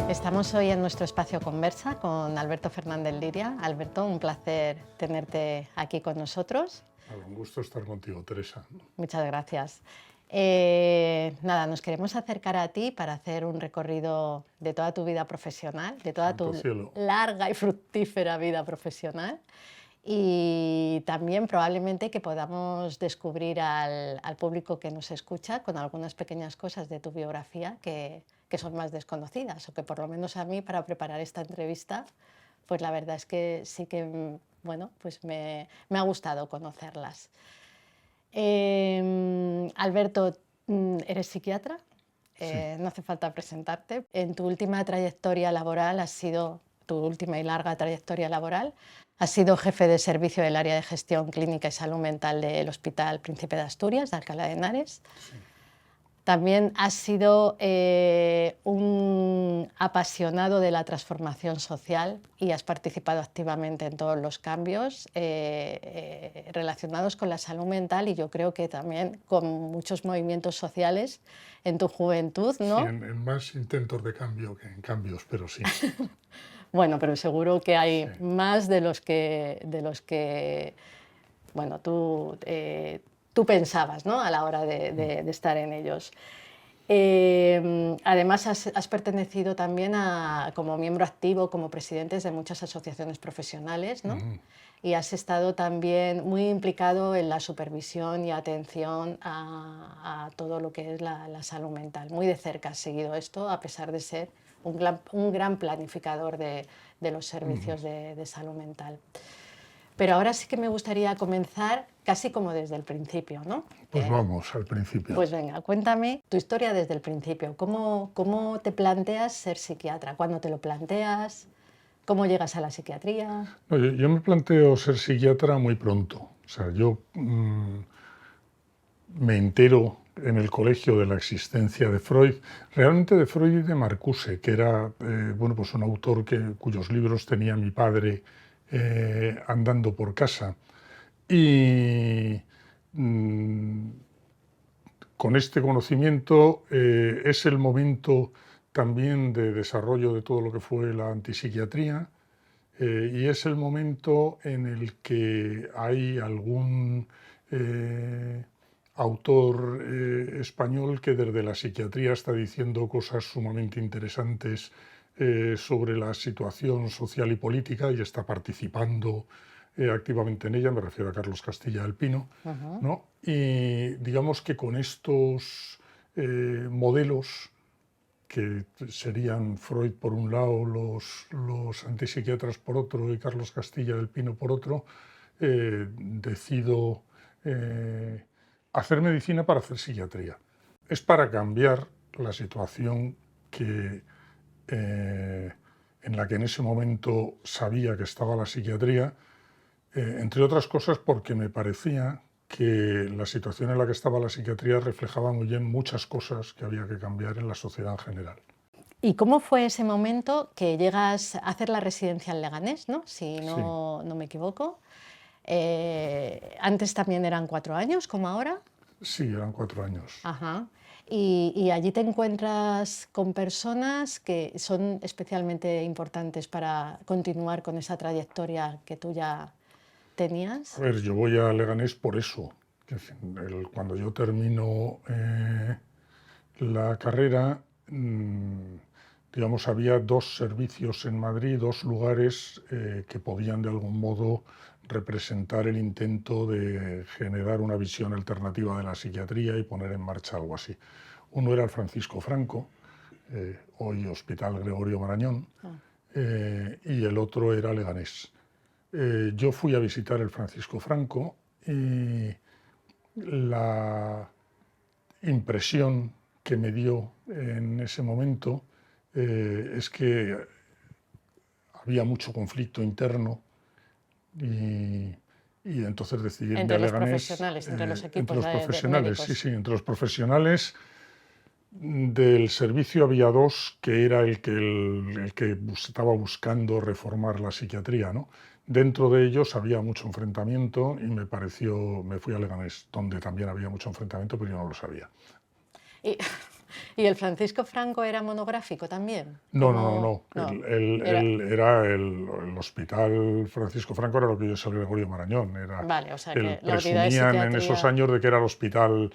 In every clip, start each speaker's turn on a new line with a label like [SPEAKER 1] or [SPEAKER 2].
[SPEAKER 1] Estamos hoy en nuestro espacio Conversa con Alberto Fernández Liria. Alberto, un placer tenerte aquí con nosotros.
[SPEAKER 2] Un gusto estar contigo, Teresa.
[SPEAKER 1] Muchas gracias. Nada, nos queremos acercar a ti para hacer un recorrido de toda tu vida profesional, de toda
[SPEAKER 2] Santo
[SPEAKER 1] tu
[SPEAKER 2] cielo.
[SPEAKER 1] larga y fructífera vida profesional. Y también probablemente que podamos descubrir al público que nos escucha con algunas pequeñas cosas de tu biografía que son más desconocidas, o que por lo menos a mí, para preparar esta entrevista, pues la verdad es que sí que, bueno, pues me ha gustado conocerlas. Alberto, eres psiquiatra,
[SPEAKER 2] Sí.
[SPEAKER 1] no hace falta presentarte. En tu última trayectoria laboral tu última y larga trayectoria laboral, has sido jefe de servicio del área de gestión clínica y salud mental del Hospital Príncipe de Asturias, de Alcalá de Henares.
[SPEAKER 2] Sí.
[SPEAKER 1] También has sido un apasionado de la transformación social y has participado activamente en todos los cambios relacionados con la salud mental, y yo creo que también con muchos movimientos sociales en tu juventud, ¿no?
[SPEAKER 2] Sí, en más intentos de cambio que en cambios, pero sí.
[SPEAKER 1] Bueno, pero seguro que hay
[SPEAKER 2] Sí.
[SPEAKER 1] más de los que bueno, tú pensabas, ¿no?, a la hora de estar en ellos. Además, has pertenecido también como miembro activo, como presidentes de muchas asociaciones profesionales, ¿no? Y has estado también muy implicado en la supervisión y atención a todo lo que es la salud mental. Muy de cerca has seguido esto, a pesar de ser un gran planificador de los servicios de salud mental. Pero ahora sí que me gustaría comenzar casi como desde el principio, ¿no?
[SPEAKER 2] Pues vamos al principio.
[SPEAKER 1] Pues venga, cuéntame tu historia desde el principio. ¿Cómo te planteas ser psiquiatra? ¿Cuándo te lo planteas? ¿Cómo llegas a la psiquiatría?
[SPEAKER 2] No, yo me planteo ser psiquiatra muy pronto. O sea, yo me entero en el colegio de la existencia de Freud, realmente de Freud y de Marcuse, que era bueno, pues un autor cuyos libros tenía mi padre andando por casa. Y con este conocimiento es el momento también de desarrollo de todo lo que fue la antipsiquiatría, y es el momento en el que hay algún autor español que desde la psiquiatría está diciendo cosas sumamente interesantes sobre la situación social y política, y está participando activamente en ella. Me refiero a Carlos Castilla del Pino, ¿no? Y digamos que con estos modelos, que serían Freud por un lado, los antipsiquiatras por otro y Carlos Castilla del Pino por otro, decido hacer medicina para hacer psiquiatría. Es para cambiar la situación en la que en ese momento sabía que estaba la psiquiatría, entre otras cosas porque me parecía que la situación en la que estaba la psiquiatría reflejaba muy bien muchas cosas que había que cambiar en la sociedad en general.
[SPEAKER 1] ¿Y cómo fue ese momento que llegas a hacer la residencia en Leganés, ¿no? Si no me equivoco? Antes también eran 4 años, como ahora.
[SPEAKER 2] Sí, eran 4 años.
[SPEAKER 1] Ajá. Y allí te encuentras con personas que son especialmente importantes para continuar con esa trayectoria que tú ya tenías.
[SPEAKER 2] A ver, yo voy a Leganés por eso. Cuando yo termino la carrera, digamos, había 2 servicios en Madrid, 2 lugares que podían de algún modo representar el intento de generar una visión alternativa de la psiquiatría y poner en marcha algo así. Uno era el Francisco Franco, hoy Hospital Gregorio Marañón, y el otro era Leganés. Yo fui a visitar el Francisco Franco y la impresión que me dio en ese momento es que había mucho conflicto interno, y entonces decidí irme
[SPEAKER 1] Entre
[SPEAKER 2] a
[SPEAKER 1] los
[SPEAKER 2] Leganés.
[SPEAKER 1] profesionales, entre los equipos
[SPEAKER 2] entre los
[SPEAKER 1] de
[SPEAKER 2] profesionales,
[SPEAKER 1] médicos.
[SPEAKER 2] sí, entre los profesionales del servicio había 2, que era el que estaba buscando reformar la psiquiatría, ¿no? Dentro de ellos había mucho enfrentamiento y me fui a Leganés, donde también había mucho enfrentamiento, pero yo no lo sabía.
[SPEAKER 1] ¿Y, y el Francisco Franco era monográfico también?
[SPEAKER 2] No, no, no, no.
[SPEAKER 1] No, era,
[SPEAKER 2] Era el Hospital Francisco Franco, era lo que yo Gregorio Marañón.
[SPEAKER 1] vale, o sea que la unidad de
[SPEAKER 2] Presumían en esos
[SPEAKER 1] psiquiatría...
[SPEAKER 2] años de que era el hospital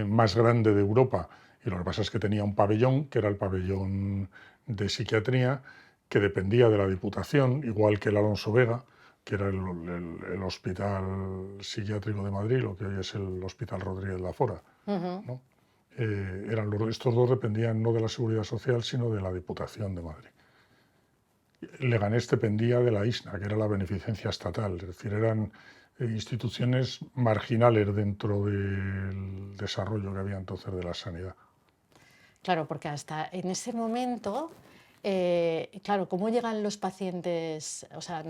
[SPEAKER 2] más grande de Europa. Y lo que pasa es que tenía un pabellón, que era el pabellón de psiquiatría, que dependía de la Diputación, igual que el Alonso Vega, que era el Hospital Psiquiátrico de Madrid, lo que hoy es el Hospital Rodríguez Lafora,
[SPEAKER 1] Ujú.
[SPEAKER 2] ¿no? Estos dos dependían no de la Seguridad Social, sino de la Diputación de Madrid. Leganés dependía de la ISNA, que era la beneficencia estatal, es decir, eran instituciones marginales dentro del desarrollo que había entonces de la sanidad.
[SPEAKER 1] Claro, porque hasta en ese momento, claro, ¿cómo llegan los pacientes? O sea,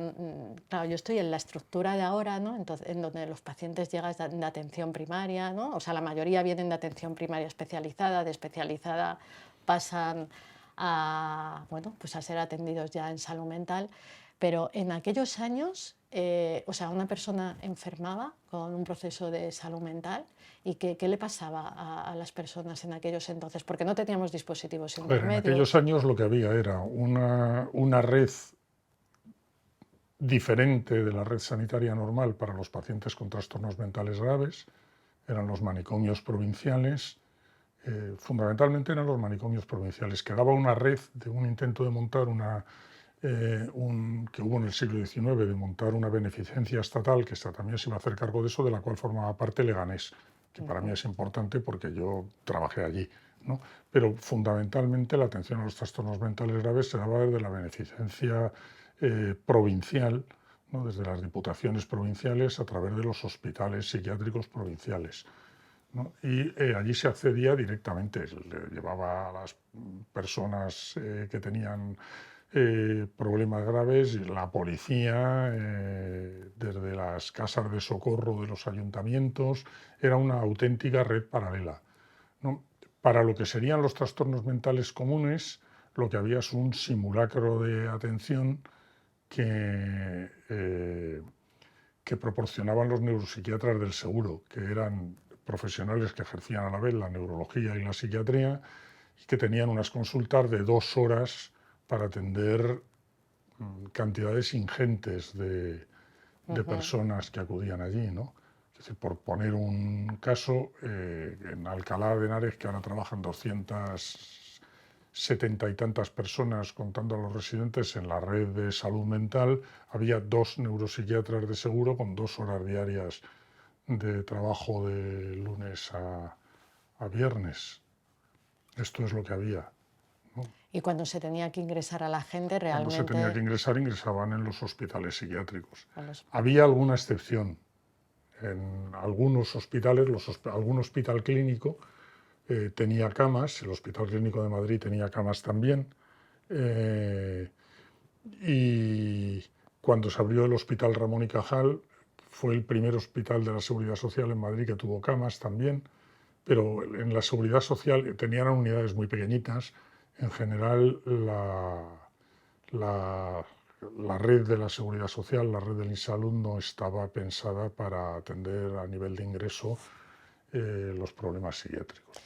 [SPEAKER 1] claro, yo estoy en la estructura de ahora, ¿no? Entonces, en donde los pacientes llegan de atención primaria, ¿no? O sea, la mayoría vienen de atención primaria especializada, de especializada pasan a, bueno, pues a ser atendidos ya en salud mental, pero en aquellos años, o sea, una persona enfermaba con un proceso de salud mental y qué le pasaba a las personas en aquellos entonces, porque no teníamos dispositivos
[SPEAKER 2] A ver, en aquellos
[SPEAKER 1] intermedios.
[SPEAKER 2] años lo que había era una red diferente de la red sanitaria normal para los pacientes con trastornos mentales graves, eran los manicomios provinciales, fundamentalmente eran los manicomios provinciales, que daba una red de un intento de montar que hubo en el siglo XIX, de montar una beneficencia estatal, que esta también se iba a hacer cargo de eso, de la cual formaba parte Leganés, que para mí es importante porque yo trabajé allí, ¿no? Pero fundamentalmente la atención a los trastornos mentales graves se daba desde la beneficencia provincial, ¿no? Desde las diputaciones provinciales a través de los hospitales psiquiátricos provinciales, ¿no? Y allí se accedía directamente, le llevaba a las personas que tenían problemas graves, la policía, desde las casas de socorro de los ayuntamientos, era una auténtica red paralela, ¿no? Para lo que serían los trastornos mentales comunes, lo que había es un simulacro de atención que, que proporcionaban los neuropsiquiatras del seguro, que eran profesionales que ejercían a la vez la neurología y la psiquiatría y que tenían unas consultas de 2 horas para atender cantidades ingentes de personas que acudían allí, ¿no? Es decir, por poner un caso, en Alcalá de Henares, que ahora trabajan 270 y tantas personas, contando a los residentes en la red de salud mental, había 2 neuropsiquiatras de seguro con 2 horas diarias de trabajo de lunes a viernes. Esto es lo que había, ¿no?
[SPEAKER 1] Y cuando se tenía que ingresar a la gente,
[SPEAKER 2] Cuando se tenía que
[SPEAKER 1] realmente...
[SPEAKER 2] ingresar, ingresaban en los hospitales psiquiátricos.
[SPEAKER 1] a los-
[SPEAKER 2] Había alguna excepción. En algunos hospitales, algún hospital clínico tenía camas, el Hospital Clínico de Madrid tenía camas también, eh, y cuando se abrió el Hospital Ramón y Cajal, fue el primer hospital de la Seguridad Social en Madrid que tuvo camas también, pero en la Seguridad Social tenían unidades muy pequeñitas. En general, la, la red de la Seguridad Social, la red del INSALUD, no estaba pensada para atender a nivel de ingreso los problemas psiquiátricos.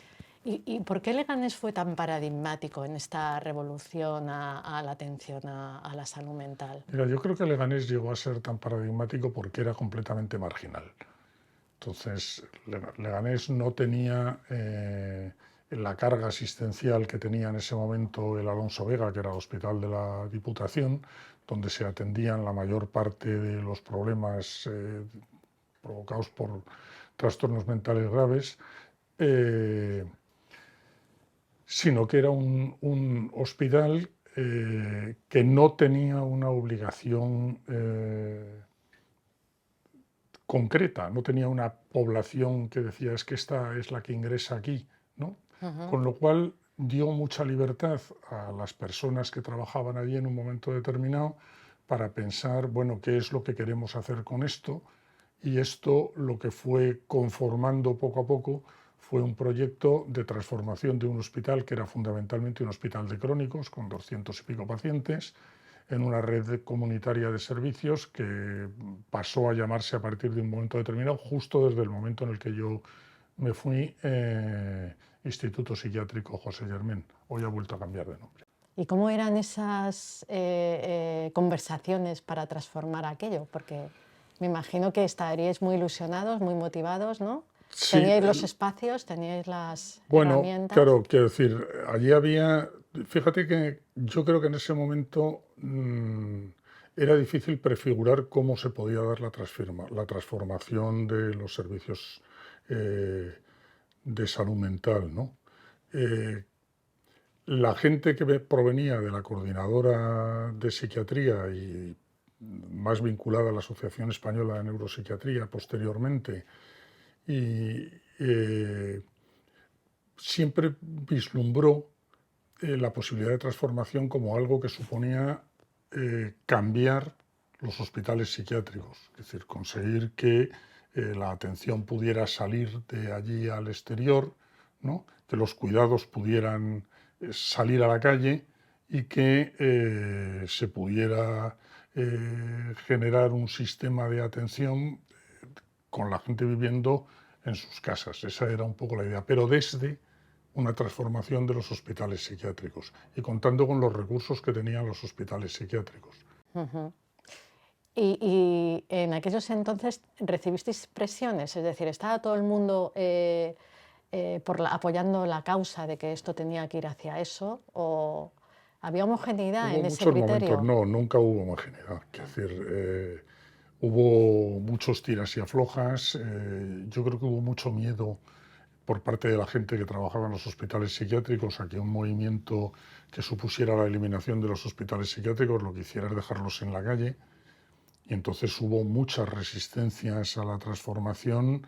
[SPEAKER 1] ¿Y por qué Leganés fue tan paradigmático en esta revolución a la atención a la salud mental?
[SPEAKER 2] Mira, yo creo que Leganés llegó a ser tan paradigmático porque era completamente marginal. Entonces, Leganés no tenía la carga asistencial que tenía en ese momento el Alonso Vega, que era el hospital de la Diputación, donde se atendían la mayor parte de los problemas provocados por trastornos mentales graves, eh, sino que era un hospital que no tenía una obligación concreta, no tenía una población que decía es que esta es la que ingresa aquí, ¿no?
[SPEAKER 1] Ujú.
[SPEAKER 2] Con lo cual dio mucha libertad a las personas que trabajaban allí en un momento determinado para pensar, bueno, ¿qué es lo que queremos hacer con esto? Y esto lo que fue conformando poco a poco fue un proyecto de transformación de un hospital que era fundamentalmente un hospital de crónicos con 200 y pico pacientes, en una red comunitaria de servicios que pasó a llamarse a partir de un momento determinado, justo desde el momento en el que yo me fui, Instituto Psiquiátrico José Germán. Hoy ha vuelto a cambiar de nombre.
[SPEAKER 1] ¿Y cómo eran esas conversaciones para transformar aquello? Porque me imagino que estaríais muy ilusionados, muy motivados, ¿no?
[SPEAKER 2] Sí,
[SPEAKER 1] Teníais los espacios, teníais las
[SPEAKER 2] bueno,
[SPEAKER 1] herramientas.
[SPEAKER 2] claro, quiero decir, allí había, fíjate que yo creo que en ese momento era difícil prefigurar cómo se podía dar la transformación de los servicios eh, de salud mental, ¿no? Eh, la gente que provenía de la coordinadora de psiquiatría y más vinculada a la Asociación Española de Neuropsiquiatría posteriormente, y siempre vislumbró la posibilidad de transformación como algo que suponía cambiar los hospitales psiquiátricos, es decir, conseguir que la atención pudiera salir de allí al exterior, ¿no? Que los cuidados pudieran salir a la calle y que se pudiera generar un sistema de atención con la gente viviendo en sus casas. Esa era un poco la idea, pero desde una transformación de los hospitales psiquiátricos y contando con los recursos que tenían los hospitales psiquiátricos.
[SPEAKER 1] Ujú. Y en aquellos entonces recibisteis presiones, es decir, ¿estaba todo el mundo apoyando la causa de que esto tenía que ir hacia eso? ¿O había homogeneidad
[SPEAKER 2] Hubo
[SPEAKER 1] en ese
[SPEAKER 2] muchos momentos,
[SPEAKER 1] criterio?
[SPEAKER 2] no, nunca hubo homogeneidad. Es decir, hubo muchos tiras y aflojas. Yo creo que hubo mucho miedo por parte de la gente que trabajaba en los hospitales psiquiátricos a que un movimiento que supusiera la eliminación de los hospitales psiquiátricos lo que hiciera es dejarlos en la calle. Y entonces hubo muchas resistencias a la transformación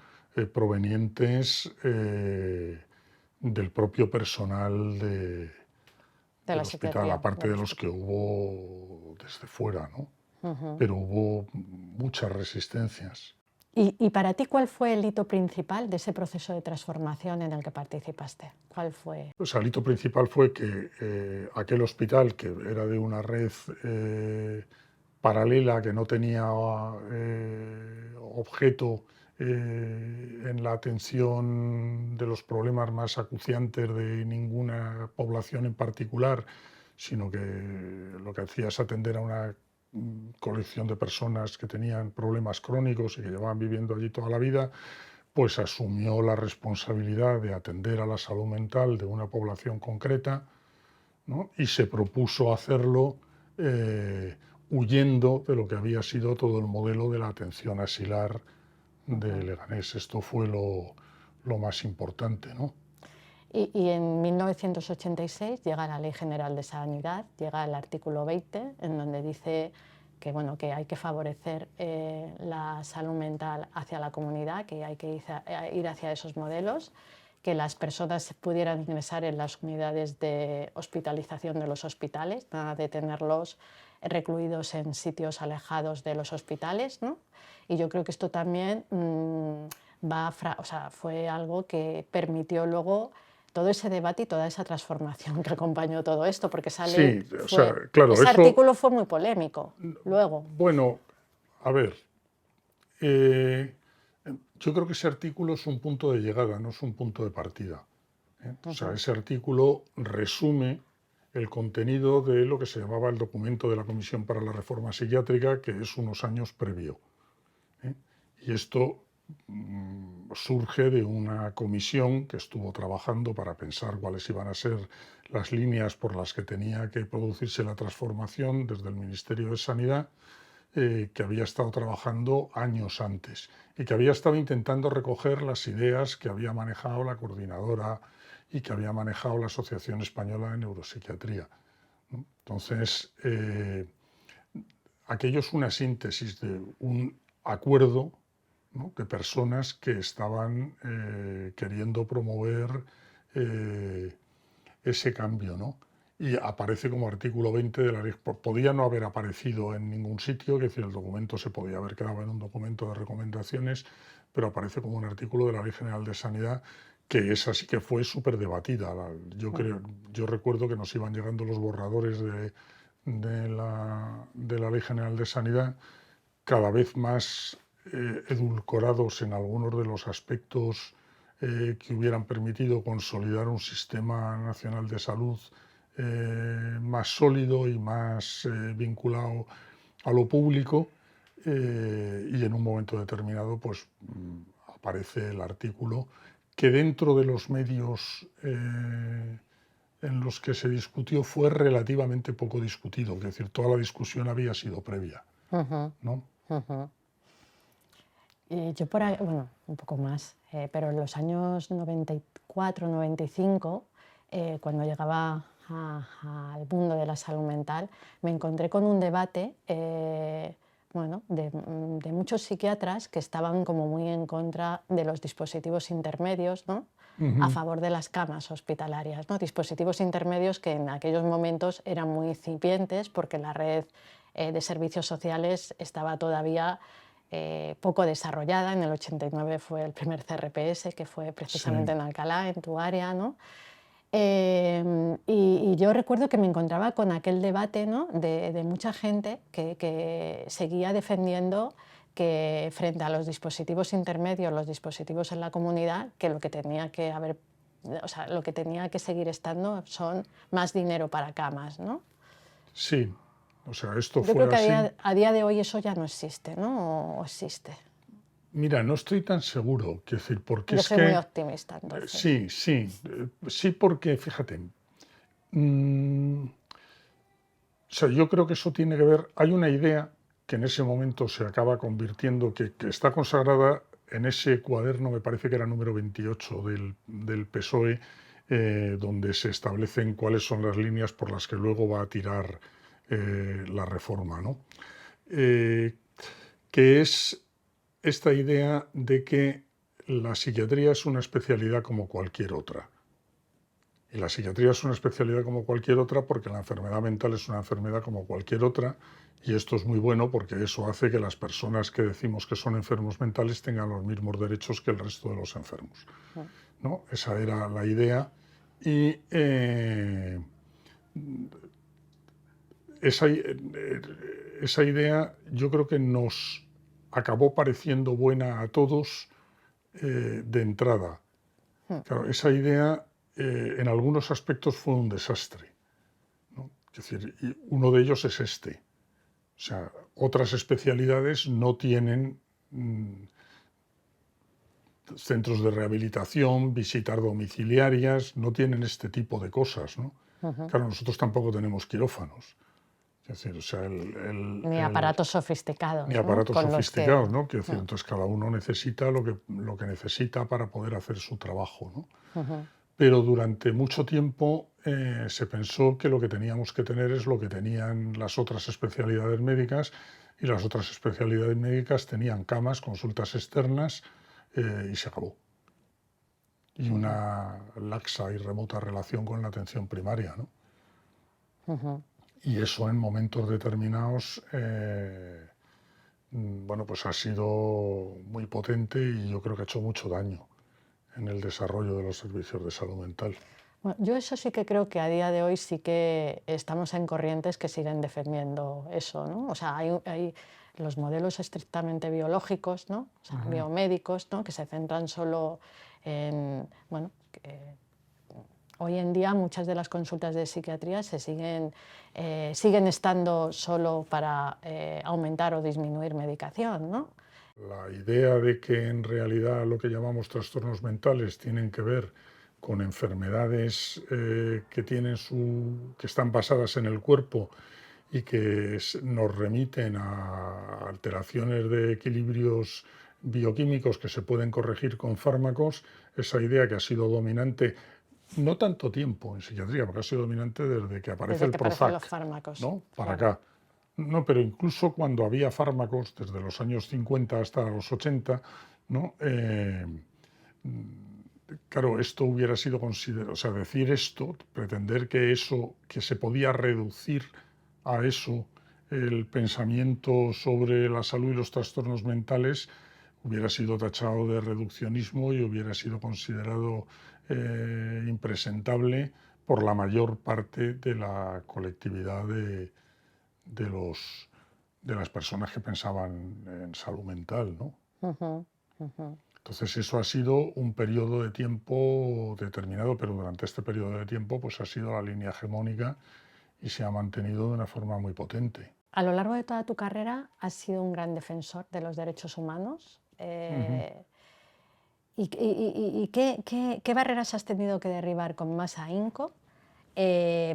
[SPEAKER 2] provenientes del propio personal
[SPEAKER 1] De la
[SPEAKER 2] del hospital,
[SPEAKER 1] psiquiatría,
[SPEAKER 2] aparte
[SPEAKER 1] del
[SPEAKER 2] de los que
[SPEAKER 1] hospital.
[SPEAKER 2] hubo desde fuera, ¿no?
[SPEAKER 1] Ujú.
[SPEAKER 2] Pero hubo muchas resistencias.
[SPEAKER 1] ¿Y para ti cuál fue el hito principal de ese proceso de transformación en el que participaste? ¿Cuál fue?
[SPEAKER 2] El hito principal fue que aquel hospital, que era de una red paralela, que no tenía objeto en la atención de los problemas más acuciantes de ninguna población en particular, sino que lo que hacía es atender a una colección de personas que tenían problemas crónicos y que llevaban viviendo allí toda la vida, pues asumió la responsabilidad de atender a la salud mental de una población concreta, ¿no? Y se propuso hacerlo huyendo de lo que había sido todo el modelo de la atención asilar de Leganés. Esto fue lo más importante, ¿no?
[SPEAKER 1] Y en 1986 llega la Ley General de Sanidad, llega el artículo 20, en donde dice que, bueno, que hay que favorecer la salud mental hacia la comunidad, que hay que ir hacia esos modelos, que las personas pudieran ingresar en las unidades de hospitalización de los hospitales, nada de tenerlos recluidos en sitios alejados de los hospitales, ¿no? Y yo creo que esto también fue algo que permitió luego todo ese debate y toda esa transformación que acompañó todo esto, porque
[SPEAKER 2] Sí, o sea, claro,
[SPEAKER 1] ese
[SPEAKER 2] eso,
[SPEAKER 1] artículo fue muy polémico luego.
[SPEAKER 2] bueno, a ver, eh, yo creo que ese artículo es un punto de llegada, no es un punto de partida. O sea, ese artículo resume el contenido de lo que se llamaba el documento de la Comisión para la Reforma Psiquiátrica, que es unos años previo. ¿eh? Y esto surge de una comisión que estuvo trabajando para pensar cuáles iban a ser las líneas por las que tenía que producirse la transformación desde el Ministerio de Sanidad, que había estado trabajando años antes y que había estado intentando recoger las ideas que había manejado la coordinadora y que había manejado la Asociación Española de Neuropsiquiatría, ¿no? Entonces, aquello es una síntesis de un acuerdo, ¿no?, de personas que estaban queriendo promover ese cambio, ¿no? Y aparece como artículo 20 de la ley. Podía no haber aparecido en ningún sitio, es decir, el documento se podía haber quedado en un documento de recomendaciones, pero aparece como un artículo de la Ley General de Sanidad, que esa sí que fue súper debatida. Yo recuerdo que nos iban llegando los borradores de la Ley General de Sanidad, cada vez más edulcorados en algunos de los aspectos que hubieran permitido consolidar un sistema nacional de salud más sólido y más vinculado a lo público, y en un momento determinado pues aparece el artículo que dentro de los medios en los que se discutió fue relativamente poco discutido, es decir, toda la discusión había sido previa, ¿no?
[SPEAKER 1] Y yo por ahí, bueno, un poco más, pero en los años 94, 95, cuando llegaba al mundo de la salud mental, me encontré con un debate bueno, de muchos psiquiatras que estaban como muy en contra de los dispositivos intermedios, ¿no? A favor de las camas hospitalarias, ¿no? Dispositivos intermedios que en aquellos momentos eran muy incipientes porque la red de servicios sociales estaba todavía poco desarrollada. En el 89 fue el primer CRPS, que fue precisamente en Alcalá, en tu área, ¿no? Y yo recuerdo que me encontraba con aquel debate, ¿no? de mucha gente que seguía defendiendo que frente a los dispositivos intermedios, los dispositivos en la comunidad, que lo que tenía que haber, o sea, lo que tenía que seguir estando son más dinero para camas, ¿no?
[SPEAKER 2] Sí, o sea, esto
[SPEAKER 1] Yo
[SPEAKER 2] fue
[SPEAKER 1] creo que
[SPEAKER 2] así.
[SPEAKER 1] a día de hoy eso ya no existe, ¿no? ¿O existe?
[SPEAKER 2] Mira, no estoy tan seguro, quiero decir, porque
[SPEAKER 1] Yo
[SPEAKER 2] es
[SPEAKER 1] soy muy
[SPEAKER 2] que
[SPEAKER 1] optimista, entonces.
[SPEAKER 2] sí, porque fíjate, o sea, yo creo que eso tiene que ver, hay una idea que en ese momento se acaba convirtiendo, que está consagrada en ese cuaderno, me parece que era número 28 del PSOE, donde se establecen cuáles son las líneas por las que luego va a tirar la reforma, ¿no? Que es esta idea de que la psiquiatría es una especialidad como cualquier otra. Y la psiquiatría es una especialidad como cualquier otra porque la enfermedad mental es una enfermedad como cualquier otra, y esto es muy bueno porque eso hace que las personas que decimos que son enfermos mentales tengan los mismos derechos que el resto de los enfermos, ¿no? Esa era la idea, y esa idea yo creo que nos acabó pareciendo buena a todos de entrada. Claro, esa idea en algunos aspectos fue un desastre, ¿no? Es decir, y uno de ellos es este. O sea, otras especialidades no tienen centros de rehabilitación, visitas domiciliarias, no tienen este tipo de cosas, ¿no? Claro, nosotros tampoco tenemos quirófanos. Es decir, o sea,
[SPEAKER 1] Ni aparatos sofisticados,
[SPEAKER 2] ni
[SPEAKER 1] ¿no?
[SPEAKER 2] aparatos
[SPEAKER 1] Con los que...
[SPEAKER 2] sofisticados, ¿no? Quiero decir, entonces cada uno necesita lo que necesita para poder hacer su trabajo, ¿no? Pero durante mucho tiempo se pensó que lo que teníamos que tener es lo que tenían las otras especialidades médicas, y las otras especialidades médicas tenían camas, consultas externas, y se acabó. Y una laxa y remota relación con la atención primaria, ¿no? Y eso en momentos determinados bueno, pues ha sido muy potente, y yo creo que ha hecho mucho daño en el desarrollo de los servicios de salud mental.
[SPEAKER 1] Bueno, yo eso sí que creo que a día de hoy sí que estamos en corrientes que siguen defendiendo eso, ¿no? O sea, hay los modelos estrictamente biológicos, ¿no? O sea, biomédicos, ¿no? Que se centran solo en, bueno, hoy en día muchas de las consultas de psiquiatría siguen estando solo para aumentar o disminuir medicación, ¿no?
[SPEAKER 2] La idea de que en realidad lo que llamamos trastornos mentales tienen que ver con enfermedades que están basadas en el cuerpo y que nos remiten a alteraciones de equilibrios bioquímicos que se pueden corregir con fármacos, esa idea que ha sido dominante no tanto tiempo en psiquiatría, porque ha sido dominante desde que aparece
[SPEAKER 1] Desde
[SPEAKER 2] el
[SPEAKER 1] que aparecen los
[SPEAKER 2] Prozac,
[SPEAKER 1] fármacos,
[SPEAKER 2] ¿no? Para
[SPEAKER 1] claro.
[SPEAKER 2] acá. No, pero incluso cuando había fármacos, desde los años 50 hasta los 80, ¿no? Claro, esto hubiera sido considerado, o sea, decir esto, pretender que eso, que se podía reducir a eso el pensamiento sobre la salud y los trastornos mentales, hubiera sido tachado de reduccionismo y hubiera sido considerado impresentable por la mayor parte de la colectividad de, de las personas que pensaban en salud mental, ¿no? Entonces eso ha sido un periodo de tiempo determinado, pero durante este periodo de tiempo pues ha sido la línea hegemónica y se ha mantenido de una forma muy potente.
[SPEAKER 1] A lo largo de toda tu carrera has sido un gran defensor de los derechos humanos.
[SPEAKER 2] Ujú.
[SPEAKER 1] ¿Qué barreras has tenido que derribar con más ahínco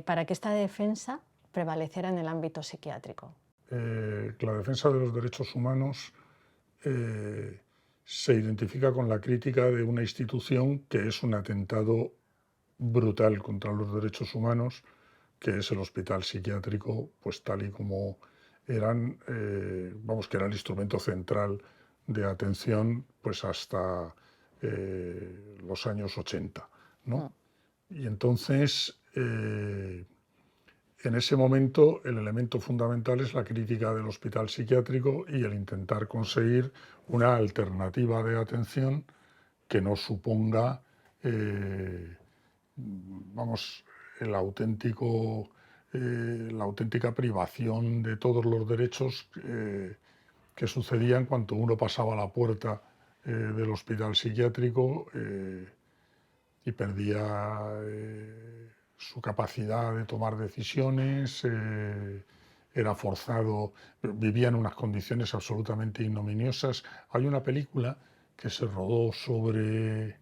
[SPEAKER 1] para que esta defensa prevaleciera en el ámbito psiquiátrico?
[SPEAKER 2] La defensa de los derechos humanos eh, se identifica con la crítica de una institución que es un atentado brutal contra los derechos humanos, que es el hospital psiquiátrico, pues tal y como eran, vamos, que era el instrumento central de atención pues hasta los años 80, ¿no?
[SPEAKER 1] Mm.
[SPEAKER 2] Y entonces, en ese momento, el elemento fundamental es la crítica del hospital psiquiátrico y el intentar conseguir una alternativa de atención que no suponga, vamos, el auténtico, la auténtica privación de todos los derechos que sucedían cuando uno pasaba la puerta del hospital psiquiátrico y perdía su capacidad de tomar decisiones, era forzado, vivía en unas condiciones absolutamente ignominiosas. Hay una película que se rodó sobre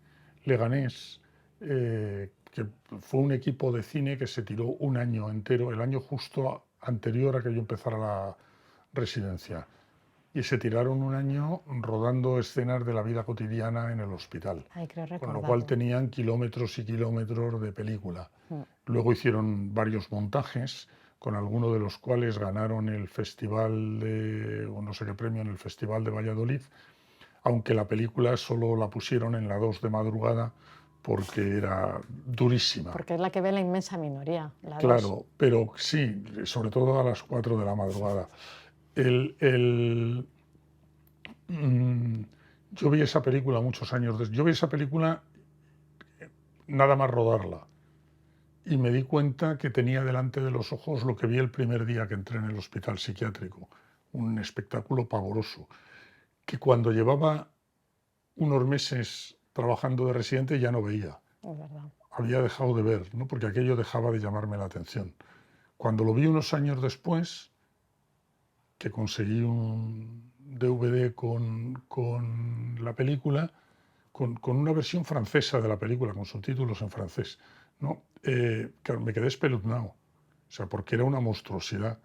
[SPEAKER 2] Leganés, que fue un equipo de cine que se tiró un año entero, el año justo anterior a que yo empezara la residencia, y se tiraron un año rodando escenas de la vida cotidiana en el hospital,
[SPEAKER 1] Ay, creo
[SPEAKER 2] con lo cual
[SPEAKER 1] recordarlo.
[SPEAKER 2] tenían kilómetros y kilómetros de película.
[SPEAKER 1] Mm.
[SPEAKER 2] Luego hicieron varios montajes, con algunos de los cuales ganaron el festival de, o no sé qué premio, en el Festival de Valladolid, aunque la película solo la pusieron en la 2 de madrugada porque era durísima.
[SPEAKER 1] Porque es la que ve la inmensa minoría, la 2.
[SPEAKER 2] Claro, pero sí, sobre todo a las 4 de la madrugada. El, el, mm, yo vi esa película muchos años después. Yo vi esa película nada más rodarla y me di cuenta que tenía delante de los ojos lo que vi el primer día que entré en el hospital psiquiátrico, un espectáculo pavoroso, que cuando llevaba unos meses trabajando de residente ya no veía,
[SPEAKER 1] Es verdad.
[SPEAKER 2] había dejado de ver, ¿no? Porque aquello dejaba de llamarme la atención. Cuando lo vi unos años después, que conseguí un DVD con la película, con una versión francesa de la película, con subtítulos en francés, ¿no? Claro, me quedé espeluznado, o sea, porque era una monstruosidad.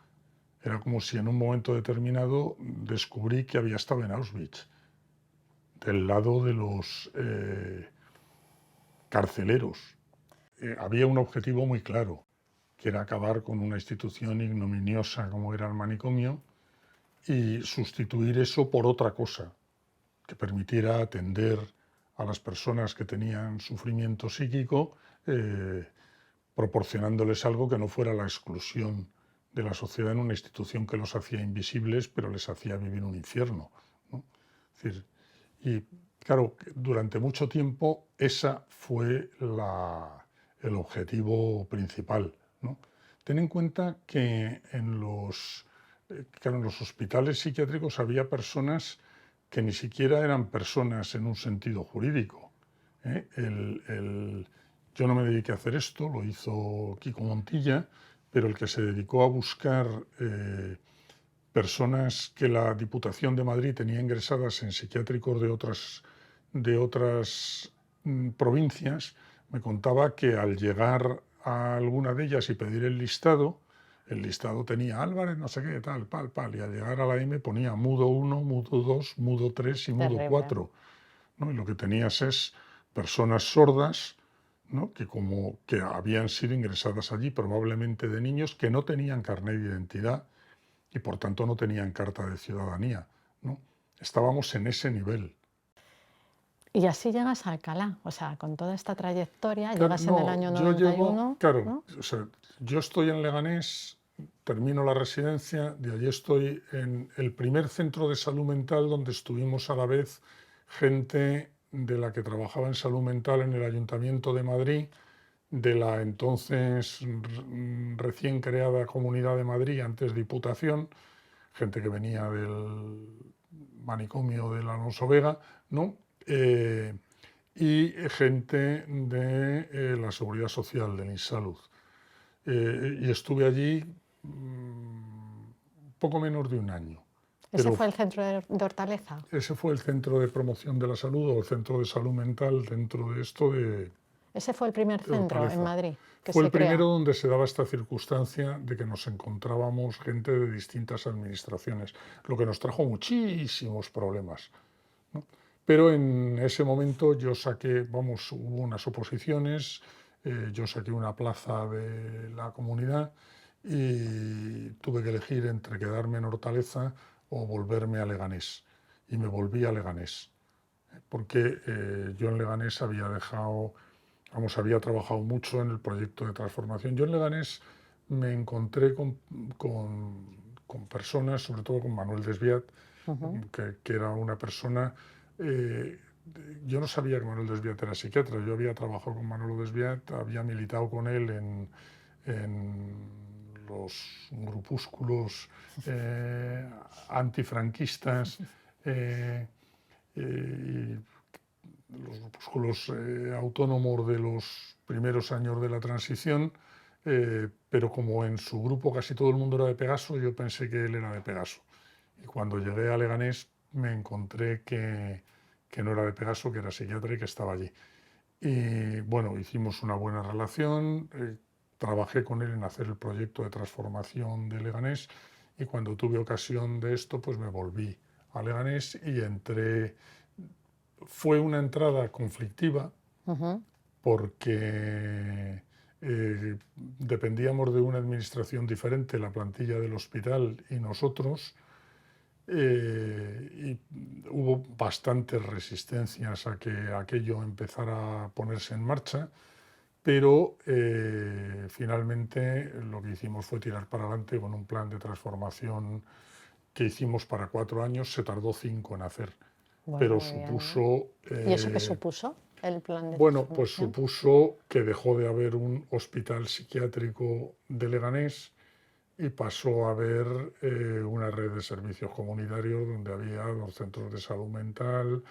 [SPEAKER 2] Era como si en un momento determinado descubrí que había estado en Auschwitz, del lado de los carceleros. Había un objetivo muy claro, que era acabar con una institución ignominiosa como era el manicomio y sustituir eso por otra cosa que permitiera atender a las personas que tenían sufrimiento psíquico, proporcionándoles algo que no fuera la exclusión de la sociedad en una institución que los hacía invisibles, pero les hacía vivir un infierno, ¿no? Es decir, y claro, durante mucho tiempo esa fue el objetivo principal, ¿no? Ten en cuenta que claro, en los hospitales psiquiátricos había personas que ni siquiera eran personas en un sentido jurídico, ¿eh? Yo no me dediqué a hacer esto, lo hizo Kiko Montilla, pero el que se dedicó a buscar personas que la Diputación de Madrid tenía ingresadas en psiquiátricos de otras provincias, me contaba que al llegar a alguna de ellas y pedir el listado tenía Álvarez, no sé qué, tal, pal, pal, y al llegar a la M ponía mudo 1, mudo 2, mudo 3 y mudo
[SPEAKER 1] Terrible.
[SPEAKER 2] 4, ¿no? Y lo que tenías es personas sordas, ¿no? Que habían sido ingresadas allí, probablemente de niños que no tenían carnet de identidad y por tanto no tenían carta de ciudadanía, ¿no? Estábamos en ese nivel.
[SPEAKER 1] Y así llegas a Alcalá, o sea, con toda esta trayectoria,
[SPEAKER 2] Claro,
[SPEAKER 1] llegas en el
[SPEAKER 2] no,
[SPEAKER 1] año
[SPEAKER 2] yo llego,
[SPEAKER 1] 91,
[SPEAKER 2] claro,
[SPEAKER 1] ¿no?
[SPEAKER 2] o sea, yo estoy en Leganés, termino la residencia, de allí estoy en el primer centro de salud mental donde estuvimos a la vez gente de la que trabajaba en salud mental en el Ayuntamiento de Madrid, de la entonces recién creada Comunidad de Madrid, antes Diputación, gente que venía del manicomio del Alonso Vega, ¿no? eh, y gente de la Seguridad Social, del INSALUD. Y estuve allí poco menos de un año.
[SPEAKER 1] ¿Ese
[SPEAKER 2] Pero
[SPEAKER 1] fue el centro de Hortaleza?
[SPEAKER 2] ese fue el Centro de Promoción de la Salud o el Centro de Salud Mental dentro de esto de
[SPEAKER 1] Ese fue el primer centro en
[SPEAKER 2] Hortaleza.
[SPEAKER 1] Madrid que
[SPEAKER 2] Fue el
[SPEAKER 1] se crea.
[SPEAKER 2] primero donde se daba esta circunstancia de que nos encontrábamos gente de distintas administraciones, lo que nos trajo muchísimos problemas, ¿no? Pero en ese momento yo saqué, vamos, hubo unas oposiciones, yo saqué una plaza de la comunidad y tuve que elegir entre quedarme en Hortaleza o volverme a Leganés. Y me volví a Leganés, porque yo en Leganés había dejado, vamos, había trabajado mucho en el proyecto de transformación. Yo en Leganés me encontré con personas, sobre todo con Manuel Desviat, que era una persona... eh, yo no sabía que Manuel Desviat era psiquiatra, yo había trabajado con Manuel Desviat, había militado con él en los grupúsculos antifranquistas, y los grupúsculos autónomos de los primeros años de la transición, pero como en su grupo casi todo el mundo era de Pegaso, yo pensé que él era de Pegaso. Y cuando llegué a Leganés me encontré que no era de Pegaso, que era psiquiatra y que estaba allí. Y bueno, hicimos una buena relación, trabajé con él en hacer el proyecto de transformación de Leganés y cuando tuve ocasión de esto, pues me volví a Leganés y entré. Fue una entrada conflictiva porque dependíamos de una administración diferente, la plantilla del hospital y nosotros, y hubo bastantes resistencias a que aquello empezara a ponerse en marcha, pero finalmente lo que hicimos fue tirar para adelante con un plan de transformación que hicimos para 4 años, se tardó 5 en hacer,
[SPEAKER 1] Bueno,
[SPEAKER 2] pero
[SPEAKER 1] muy bien, ¿no?
[SPEAKER 2] supuso...
[SPEAKER 1] ¿Y eso qué supuso, el plan de
[SPEAKER 2] bueno, pues
[SPEAKER 1] transformación?
[SPEAKER 2] supuso que dejó de haber un hospital psiquiátrico de Leganés y pasó a haber una red de servicios comunitarios donde había 2 centros de salud mental,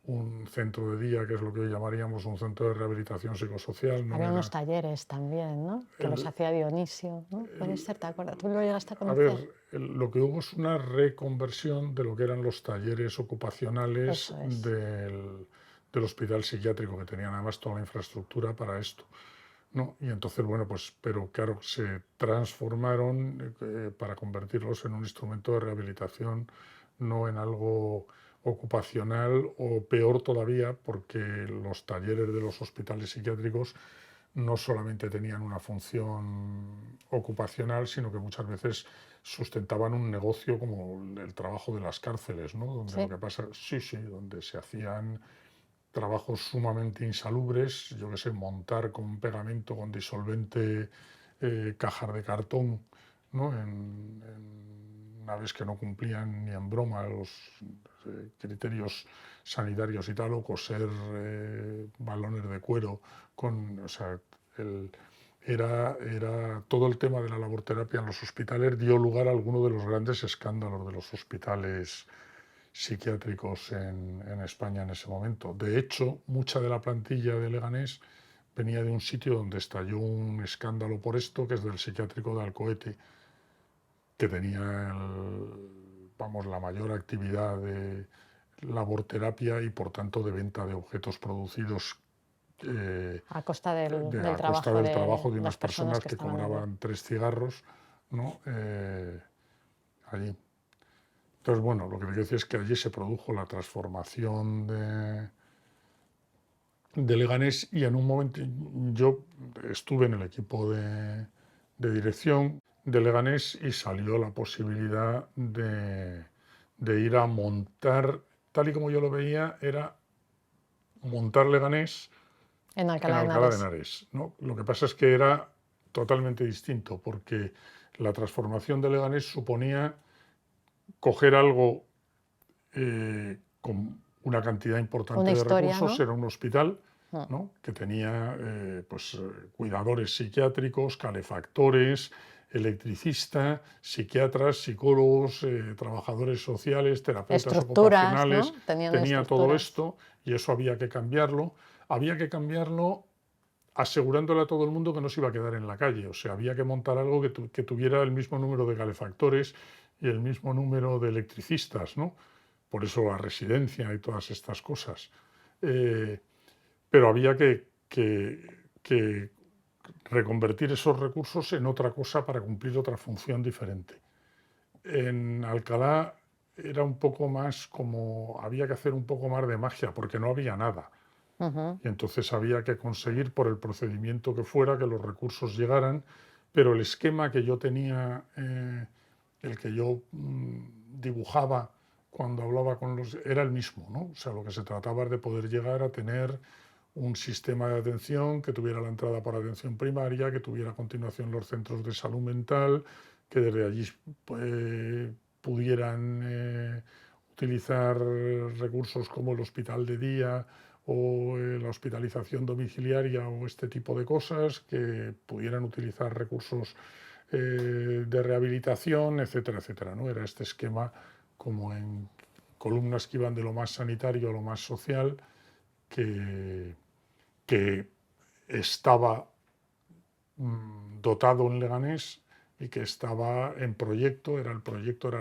[SPEAKER 2] un centro de día, que es lo que hoy llamaríamos un centro de rehabilitación psicosocial. No
[SPEAKER 1] Había unos
[SPEAKER 2] era
[SPEAKER 1] talleres también, ¿no? Que los
[SPEAKER 2] el,
[SPEAKER 1] hacía Dionisio, ¿no? Puede ser, ¿te acuerdas? ¿Tú lo llegaste a
[SPEAKER 2] a ver,
[SPEAKER 1] conocer?
[SPEAKER 2] lo que hubo es una reconversión de lo que eran los talleres ocupacionales
[SPEAKER 1] Eso es.
[SPEAKER 2] del hospital psiquiátrico, que tenían además toda la infraestructura para esto, ¿no? Y entonces, bueno, pues, pero claro, se transformaron para convertirlos en un instrumento de rehabilitación, no en algo ocupacional o peor todavía, porque los talleres de los hospitales psiquiátricos no solamente tenían una función ocupacional, sino que muchas veces sustentaban un negocio como el trabajo de las cárceles, ¿no? Donde lo
[SPEAKER 1] Sí.
[SPEAKER 2] que pasa, sí, sí, donde se hacían trabajos sumamente insalubres, yo qué sé, montar con pegamento, con disolvente, cajas de cartón, ¿no? En naves que no cumplían ni en broma los criterios sanitarios y tal, o coser balones de cuero con, o sea, el, era todo el tema de la laborterapia en los hospitales dio lugar a alguno de los grandes escándalos de los hospitales psiquiátricos en España en ese momento. De hecho, mucha de la plantilla de Leganés venía de un sitio donde estalló un escándalo por esto, que es del psiquiátrico de Alcoete, que tenía vamos, la mayor actividad de laborterapia y por tanto de venta de objetos producidos
[SPEAKER 1] A costa del
[SPEAKER 2] a costa
[SPEAKER 1] trabajo
[SPEAKER 2] del
[SPEAKER 1] de
[SPEAKER 2] trabajo de unas
[SPEAKER 1] las personas
[SPEAKER 2] personas
[SPEAKER 1] que
[SPEAKER 2] que
[SPEAKER 1] estaban allí.
[SPEAKER 2] cobraban 3 cigarros, ¿no? Allí. Entonces, bueno, lo que te quiero decir es que allí se produjo la transformación de Leganés y en un momento yo estuve en el equipo de dirección de Leganés y salió la posibilidad de ir a montar, tal y como yo lo veía, era montar Leganés
[SPEAKER 1] En
[SPEAKER 2] en
[SPEAKER 1] Alcalá de
[SPEAKER 2] Alcalá de
[SPEAKER 1] Henares.
[SPEAKER 2] Henares, ¿no? Lo que pasa es que era totalmente distinto porque la transformación de Leganés suponía coger algo con una cantidad
[SPEAKER 1] Una
[SPEAKER 2] importante de
[SPEAKER 1] historia,
[SPEAKER 2] recursos,
[SPEAKER 1] ¿no?
[SPEAKER 2] era un hospital,
[SPEAKER 1] Mm.
[SPEAKER 2] ¿no? Que tenía pues, cuidadores psiquiátricos, calefactores, electricista, psiquiatras, psicólogos, trabajadores sociales, terapeutas
[SPEAKER 1] Estructuras,
[SPEAKER 2] ocupacionales,
[SPEAKER 1] ¿no? Tenían
[SPEAKER 2] tenía todo
[SPEAKER 1] estructuras.
[SPEAKER 2] esto y eso había que cambiarlo. Había que cambiarlo asegurándole a todo el mundo que no se iba a quedar en la calle. O sea, había que montar algo que tuviera el mismo número de calefactores y el mismo número de electricistas, ¿no? Por eso la residencia y todas estas cosas. Pero había que reconvertir esos recursos en otra cosa para cumplir otra función diferente. En Alcalá era un poco más como, había que hacer un poco más de magia porque no había nada. Y entonces había que conseguir por el procedimiento que fuera que los recursos llegaran, pero el esquema que yo tenía, el que yo dibujaba cuando hablaba con los, era el mismo, ¿no? O sea, lo que se trataba es de poder llegar a tener un sistema de atención que tuviera la entrada por atención primaria, que tuviera a continuación los centros de salud mental, que desde allí pudieran utilizar recursos como el hospital de día o la hospitalización domiciliaria o este tipo de cosas, que pudieran utilizar recursos de rehabilitación, etcétera, etcétera, ¿no? Era este esquema como en columnas que iban de lo más sanitario a lo más social, que estaba dotado en Leganés y que estaba en proyecto, era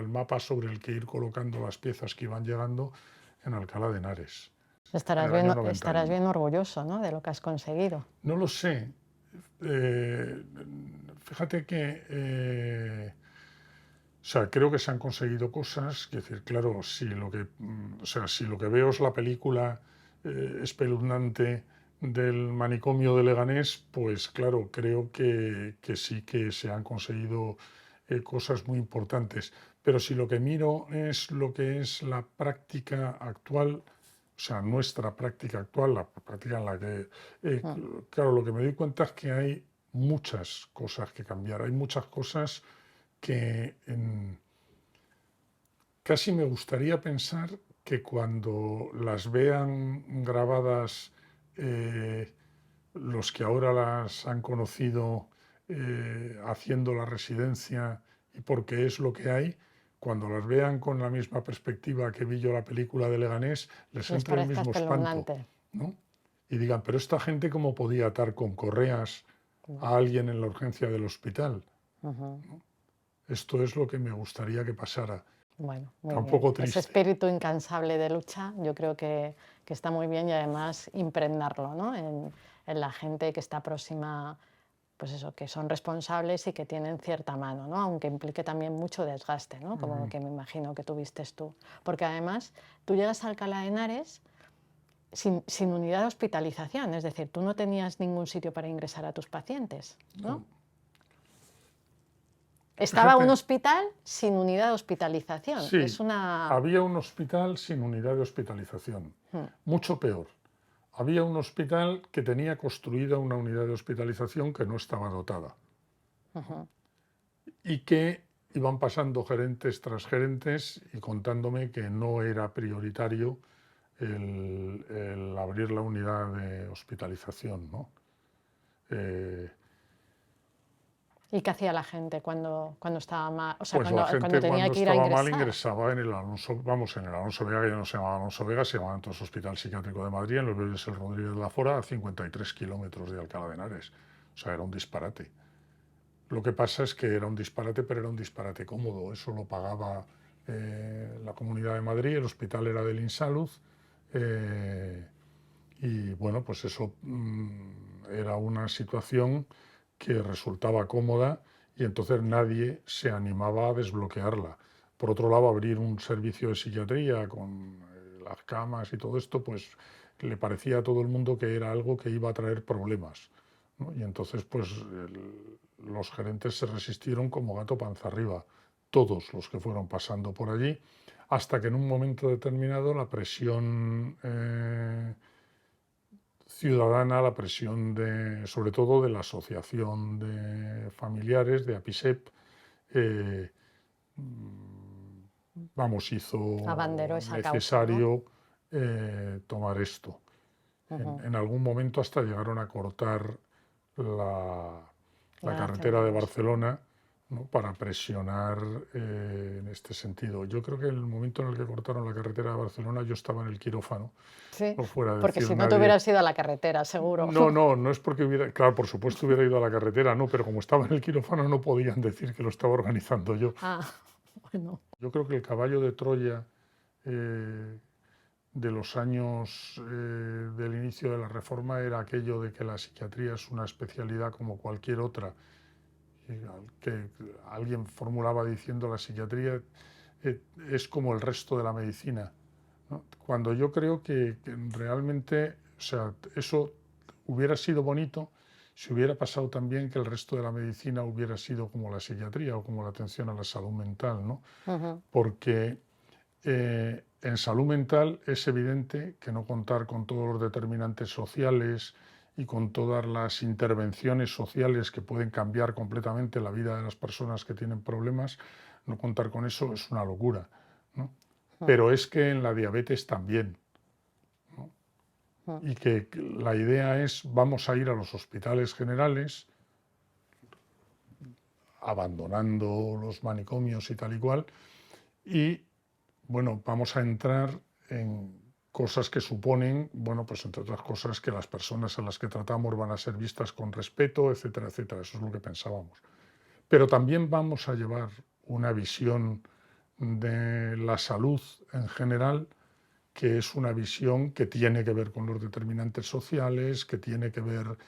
[SPEAKER 2] el mapa sobre el que ir colocando las piezas que iban llegando en Alcalá de Henares, en el año
[SPEAKER 1] Estarás
[SPEAKER 2] 91.
[SPEAKER 1] bien orgulloso, ¿no? De lo que has conseguido.
[SPEAKER 2] No lo sé. Fíjate que o sea, creo que se han conseguido cosas, es decir, claro, o sea, si lo que veo es la película espeluznante del manicomio de Leganés, pues claro, creo que sí que se han conseguido cosas muy importantes. Pero si lo que miro es lo que es la práctica actual, o sea, nuestra práctica actual, la práctica en la que, claro, lo que me doy cuenta es que hay muchas cosas que cambiar, hay muchas cosas que casi me gustaría pensar que cuando las vean grabadas los que ahora las han conocido haciendo la residencia y porque es lo que hay, cuando las vean con la misma perspectiva que vi yo la película de Leganés, les
[SPEAKER 1] Les
[SPEAKER 2] entre el
[SPEAKER 1] parezca
[SPEAKER 2] mismo espanto,
[SPEAKER 1] espeluznante.
[SPEAKER 2] ¿no? Y digan, pero esta gente cómo podía atar con correas a alguien en la urgencia del hospital. Esto es lo que me gustaría que pasara.
[SPEAKER 1] Bueno,
[SPEAKER 2] Está
[SPEAKER 1] muy
[SPEAKER 2] un
[SPEAKER 1] bien.
[SPEAKER 2] poco
[SPEAKER 1] Ese
[SPEAKER 2] triste.
[SPEAKER 1] espíritu incansable de lucha, yo creo que está muy bien y además impregnarlo, ¿no? En la gente que está próxima, pues eso, que son responsables y que tienen cierta mano, ¿no? Aunque implique también mucho desgaste, ¿no? Como lo que me imagino que tuviste tú. Porque además tú llegas a Alcalá de Henares sin unidad de hospitalización, es decir, tú no tenías ningún sitio para ingresar a tus pacientes, ¿no? Estaba un
[SPEAKER 2] Fíjate,
[SPEAKER 1] hospital sin unidad de hospitalización. Es
[SPEAKER 2] sí,
[SPEAKER 1] una...
[SPEAKER 2] había un hospital sin unidad de hospitalización. Mucho peor. Había un hospital que tenía construida una unidad de hospitalización que no estaba dotada. Y que iban pasando gerentes tras gerentes y contándome que no era prioritario el abrir la unidad de hospitalización, ¿no?
[SPEAKER 1] ¿Y qué hacía la gente cuando estaba mal? O sea,
[SPEAKER 2] Pues la
[SPEAKER 1] cuando
[SPEAKER 2] gente
[SPEAKER 1] tenía
[SPEAKER 2] cuando
[SPEAKER 1] que ir a
[SPEAKER 2] estaba mal
[SPEAKER 1] ingresar.
[SPEAKER 2] ingresaba en el Alonso, vamos, en el Alonso Vega, que ya no se llamaba Alonso Vega, se llamaba entonces Hospital Psiquiátrico de Madrid, en los Bellos el Rodríguez de la Fora, a 53 kilómetros de Alcalá de Henares. O sea, era un disparate. Lo que pasa es que era un disparate, pero era un disparate cómodo. Eso lo pagaba la Comunidad de Madrid, el hospital era del Insalud, y bueno, pues eso era una situación que resultaba cómoda y entonces nadie se animaba a desbloquearla. Por otro lado, abrir un servicio de psiquiatría con las camas y todo esto, pues le parecía a todo el mundo que era algo que iba a traer problemas, ¿no? Y entonces, pues los gerentes se resistieron como gato panza arriba, todos los que fueron pasando por allí, hasta que en un momento determinado la presión ciudadana, la presión sobre todo de la Asociación de Familiares, de APISEP, eh,
[SPEAKER 1] Abanderó
[SPEAKER 2] hizo
[SPEAKER 1] esa causa, ¿no?
[SPEAKER 2] necesario tomar esto. En algún momento hasta llegaron a cortar la
[SPEAKER 1] La
[SPEAKER 2] carretera de
[SPEAKER 1] Centro-Oeste.
[SPEAKER 2] Barcelona ¿no? Para presionar en este sentido. Yo creo que en el momento en el que cortaron la carretera de Barcelona yo estaba en el quirófano,
[SPEAKER 1] Sí,
[SPEAKER 2] no fuera a
[SPEAKER 1] porque
[SPEAKER 2] decir
[SPEAKER 1] si no te
[SPEAKER 2] nadie.
[SPEAKER 1] hubieras ido a la carretera, seguro.
[SPEAKER 2] No, no, no es porque hubiera, claro, por supuesto hubiera ido a la carretera, no, pero como estaba en el quirófano no podían decir que lo estaba organizando yo.
[SPEAKER 1] Ah, bueno.
[SPEAKER 2] Yo creo que el caballo de Troya eh, de los años del inicio de la reforma era aquello de que la psiquiatría es una especialidad como cualquier otra, que alguien formulaba diciendo la psiquiatría es como el resto de la medicina, ¿no? Cuando yo creo que realmente, o sea, eso hubiera sido bonito si hubiera pasado también que el resto de la medicina hubiera sido como la psiquiatría o como la atención a la salud mental, ¿no?
[SPEAKER 1] Ujú.
[SPEAKER 2] Porque en salud mental es evidente que no contar con todos los determinantes sociales y con todas las intervenciones sociales que pueden cambiar completamente la vida de las personas que tienen problemas, no contar con eso es una locura, ¿no? Pero es que en la diabetes también, ¿no? Y que la idea es vamos a ir a los hospitales generales, abandonando los manicomios y tal y cual, y bueno, vamos a entrar en cosas que suponen, bueno, pues entre otras cosas, que las personas a las que tratamos van a ser vistas con respeto, etcétera, etcétera. Eso es lo que pensábamos. Pero también vamos a llevar una visión de la salud en general, que es una visión que tiene que ver con los determinantes sociales, que tiene que ver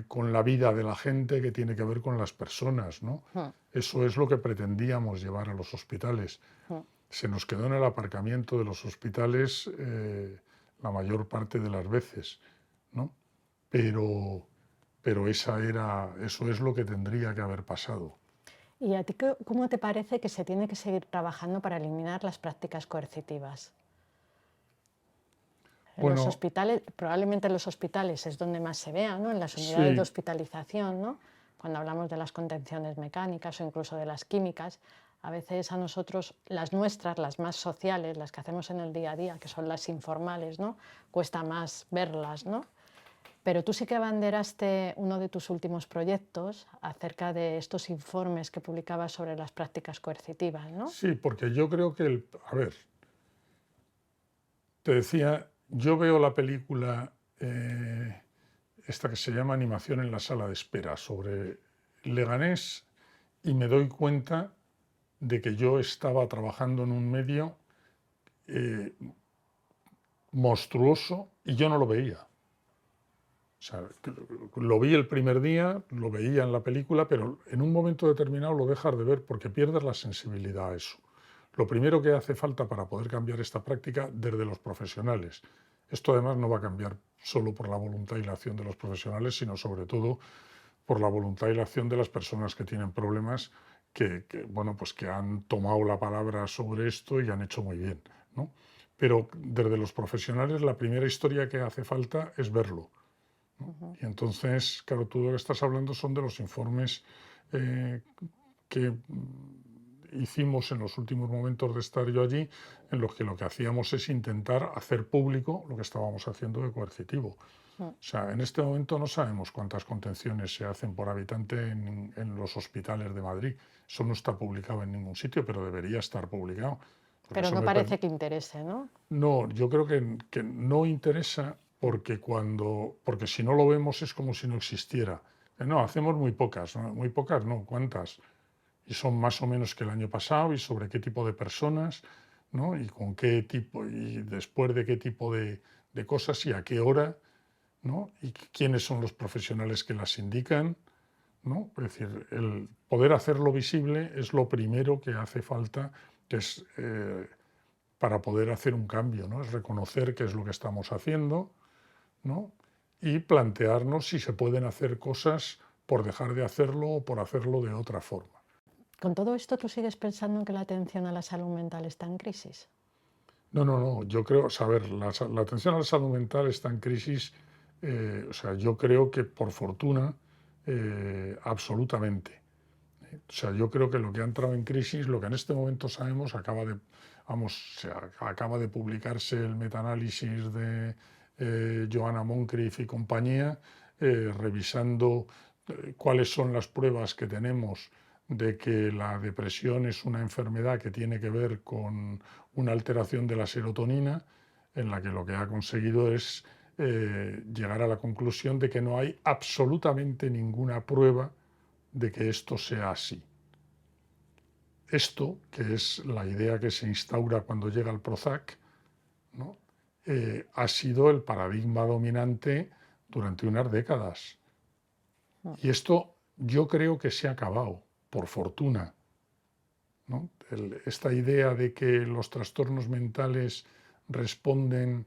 [SPEAKER 2] con la vida de la gente, que tiene que ver con las personas, ¿no?
[SPEAKER 1] Ujú.
[SPEAKER 2] Eso es lo que pretendíamos llevar a los hospitales.
[SPEAKER 1] Ujú.
[SPEAKER 2] Se nos quedó en el aparcamiento de los hospitales la mayor parte de las veces, ¿no? Pero, pero eso es lo que tendría que haber pasado.
[SPEAKER 1] ¿Y a ti cómo te parece que se tiene que seguir trabajando para eliminar las prácticas coercitivas? En los
[SPEAKER 2] Bueno,
[SPEAKER 1] hospitales, probablemente en los hospitales es donde más se vea, ¿no? En las unidades de
[SPEAKER 2] sí,
[SPEAKER 1] hospitalización, ¿no? Cuando hablamos de las contenciones mecánicas o incluso de las químicas, a veces a nosotros, las nuestras, las más sociales, las que hacemos en el día a día, que son las informales, ¿no? Cuesta más verlas, ¿no? Pero tú sí que abanderaste uno de tus últimos proyectos acerca de estos informes que publicabas sobre las prácticas coercitivas, ¿no?
[SPEAKER 2] sí, porque yo creo que, a ver, te decía, yo veo la película esta que se llama Animación en la sala de espera sobre Leganés y me doy cuenta de que yo estaba trabajando en un medio eh, monstruoso y yo no lo veía. O sea, lo vi el primer día, lo veía en la película, pero en un momento determinado lo dejas de ver porque pierdes la sensibilidad a eso. Lo primero que hace falta para poder cambiar esta práctica desde los profesionales. Esto además no va a cambiar solo por la voluntad y la acción de los profesionales, sino sobre todo por la voluntad y la acción de las personas que tienen problemas bueno, pues que han tomado la palabra sobre esto y han hecho muy bien, ¿no? Pero desde los profesionales la primera historia que hace falta es verlo. Y entonces, claro, tú lo que estás hablando son de los informes eh, que hicimos en los últimos momentos de estar yo allí, en los que lo que hacíamos es intentar hacer público lo que estábamos haciendo de coercitivo. O sea, en este momento no sabemos cuántas contenciones se hacen por habitante en los hospitales de Madrid. Eso no está publicado en ningún sitio, pero debería estar publicado. Porque
[SPEAKER 1] Pero
[SPEAKER 2] eso
[SPEAKER 1] no parece que interese, ¿no?
[SPEAKER 2] no, yo creo que no interesa porque si no lo vemos es como si no existiera. No, hacemos muy pocas, ¿no? Muy pocas, no, ¿cuántas? Y son más o menos que el año pasado y sobre qué tipo de personas, ¿no? Y con qué tipo, y después de qué tipo de cosas y a qué hora, ¿no? Y quiénes son los profesionales que las indican, ¿no? Es decir, el poder hacerlo visible es lo primero que hace falta, que es para poder hacer un cambio, ¿no? Es reconocer qué es lo que estamos haciendo, ¿no? Y plantearnos si se pueden hacer cosas por dejar de hacerlo o por hacerlo de otra forma.
[SPEAKER 1] Con todo esto, ¿tú sigues pensando en que la atención a la salud mental está en crisis?
[SPEAKER 2] No, no, no, yo creo, saber, la atención a la salud mental está en crisis, o sea, yo creo que por fortuna, absolutamente. O sea, yo creo que lo que ha entrado en crisis, lo que en este momento sabemos, acaba de publicarse el metaanálisis de Joanna Moncrief y compañía, revisando cuáles son las pruebas que tenemos de que la depresión es una enfermedad que tiene que ver con una alteración de la serotonina, en la que lo que ha conseguido es llegar a la conclusión de que no hay absolutamente ninguna prueba de que esto sea así. Esto, que es la idea que se instaura cuando llega el Prozac, ¿no? Ha sido el paradigma dominante durante unas décadas. Y esto yo creo que se ha acabado, por fortuna, ¿no? Esta idea de que los trastornos mentales responden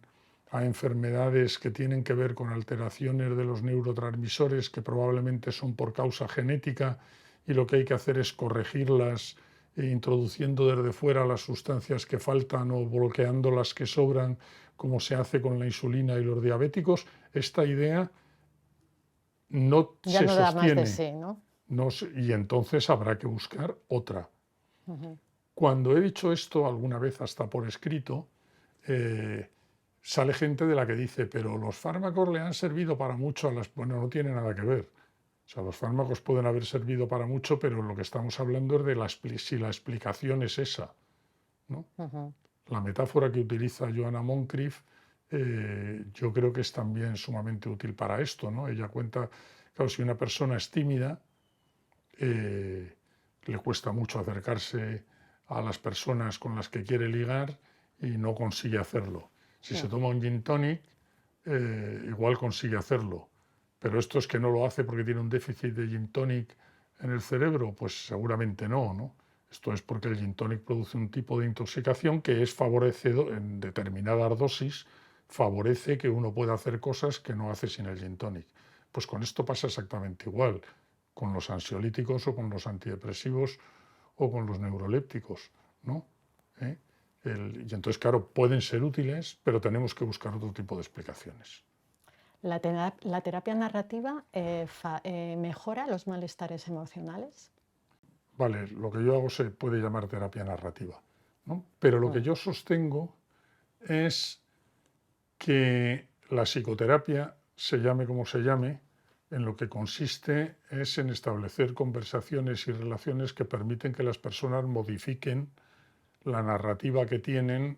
[SPEAKER 2] a enfermedades que tienen que ver con alteraciones de los neurotransmisores que probablemente son por causa genética y lo que hay que hacer es corregirlas introduciendo desde fuera las sustancias que faltan o bloqueando las que sobran, como se hace con la insulina y los diabéticos, esta idea no
[SPEAKER 1] Ya
[SPEAKER 2] se
[SPEAKER 1] no da más de
[SPEAKER 2] sostiene,
[SPEAKER 1] sí, ¿no?
[SPEAKER 2] y entonces habrá que buscar otra. Cuando he dicho esto alguna vez hasta por escrito, sale gente de la que dice, pero los fármacos le han servido para mucho a las... Bueno, no tiene nada que ver. O sea, los fármacos pueden haber servido para mucho, pero lo que estamos hablando es de si la explicación es esa, ¿no? La metáfora que utiliza Joanna Moncrief yo creo que es también sumamente útil para esto, ¿no? Ella cuenta, claro, si una persona es tímida, le cuesta mucho acercarse a las personas con las que quiere ligar y no consigue hacerlo. Si se toma un gin tonic, igual consigue hacerlo, pero esto es que no lo hace porque tiene un déficit de gin tonic en el cerebro, pues seguramente no, ¿no? Esto es porque el gin tonic produce un tipo de intoxicación que es favorecedor, en determinadas dosis, favorece que uno pueda hacer cosas que no hace sin el gin tonic. Pues con esto pasa exactamente igual, con los ansiolíticos o con los antidepresivos o con los neurolépticos, ¿no? Y entonces, claro, pueden ser útiles, pero tenemos que buscar otro tipo de explicaciones.
[SPEAKER 1] ¿La terapia narrativa mejora los malestares emocionales?
[SPEAKER 2] Vale, lo que yo hago se puede llamar terapia narrativa, ¿no? Pero lo que yo sostengo es que la psicoterapia, se llame como se llame, en lo que consiste es en establecer conversaciones y relaciones que permiten que las personas modifiquen la narrativa que tienen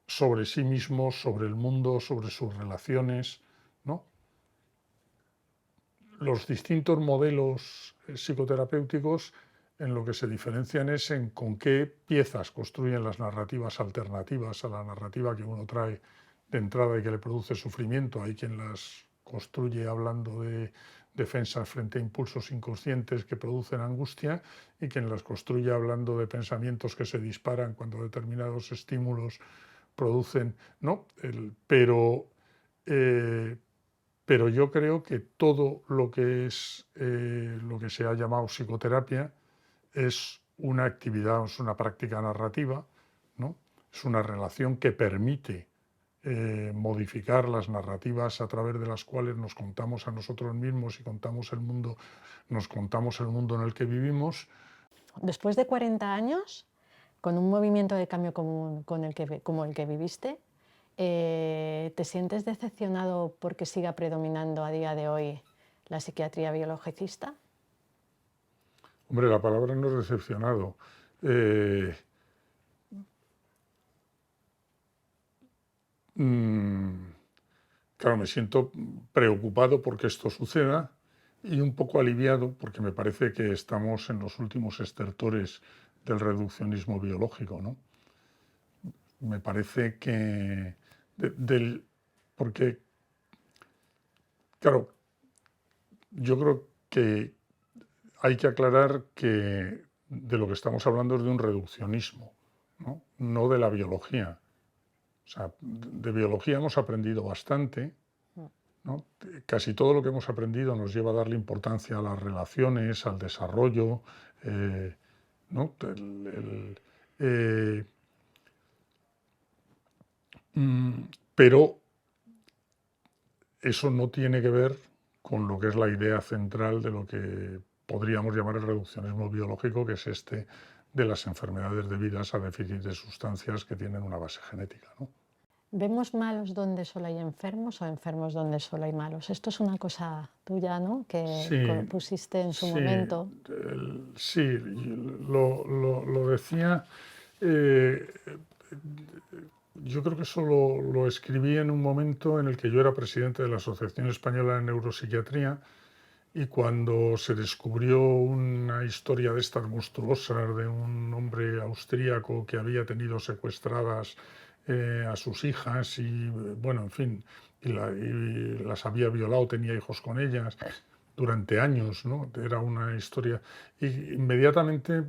[SPEAKER 2] sobre sí mismos, sobre el mundo, sobre sus relaciones, ¿no? Los distintos modelos psicoterapéuticos en lo que se diferencian es en con qué piezas construyen las narrativas alternativas a la narrativa que uno trae de entrada y que le produce sufrimiento. Hay quien las construye hablando de defensas frente a impulsos inconscientes que producen angustia y quien las construye hablando de pensamientos que se disparan cuando determinados estímulos producen, ¿no? Pero yo creo que todo lo que es lo que se ha llamado psicoterapia es una actividad, es una práctica narrativa, ¿no? Es una relación que permite modificar las narrativas a través de las cuales nos contamos a nosotros mismos y nos contamos el mundo en el que vivimos.
[SPEAKER 1] Después de 40 años, con un movimiento de cambio como el que viviste, ¿te sientes decepcionado porque siga predominando a día de hoy la psiquiatría biologicista?
[SPEAKER 2] Hombre, la palabra no es decepcionado. Eh, claro, me siento preocupado porque esto suceda y un poco aliviado porque me parece que estamos en los últimos estertores del reduccionismo biológico, ¿no? Me parece que porque, claro, yo creo que hay que aclarar que de lo que estamos hablando es de un reduccionismo, ¿no? No de la biología. O sea, de biología hemos aprendido bastante, ¿no? Casi todo lo que hemos aprendido nos lleva a darle importancia a las relaciones, al desarrollo, ¿no? Eh, pero eso no tiene que ver con lo que es la idea central de lo que podríamos llamar el reduccionismo biológico, que es de las enfermedades debidas a déficit de sustancias que tienen una base genética, ¿no?
[SPEAKER 1] ¿Vemos malos donde solo hay enfermos o enfermos donde solo hay malos? Esto es una cosa tuya, ¿no? Que
[SPEAKER 2] Sí,
[SPEAKER 1] pusiste en su
[SPEAKER 2] sí,
[SPEAKER 1] momento.
[SPEAKER 2] sí, lo decía. eh, yo creo que eso lo escribí en un momento en el que yo era presidente de la Asociación Española de Neuropsiquiatría y cuando se descubrió una historia de estas monstruosas de un hombre austríaco que había tenido secuestradas a sus hijas y, bueno, en fin, y las había violado, tenía hijos con ellas durante años, ¿no? Era una historia. Y inmediatamente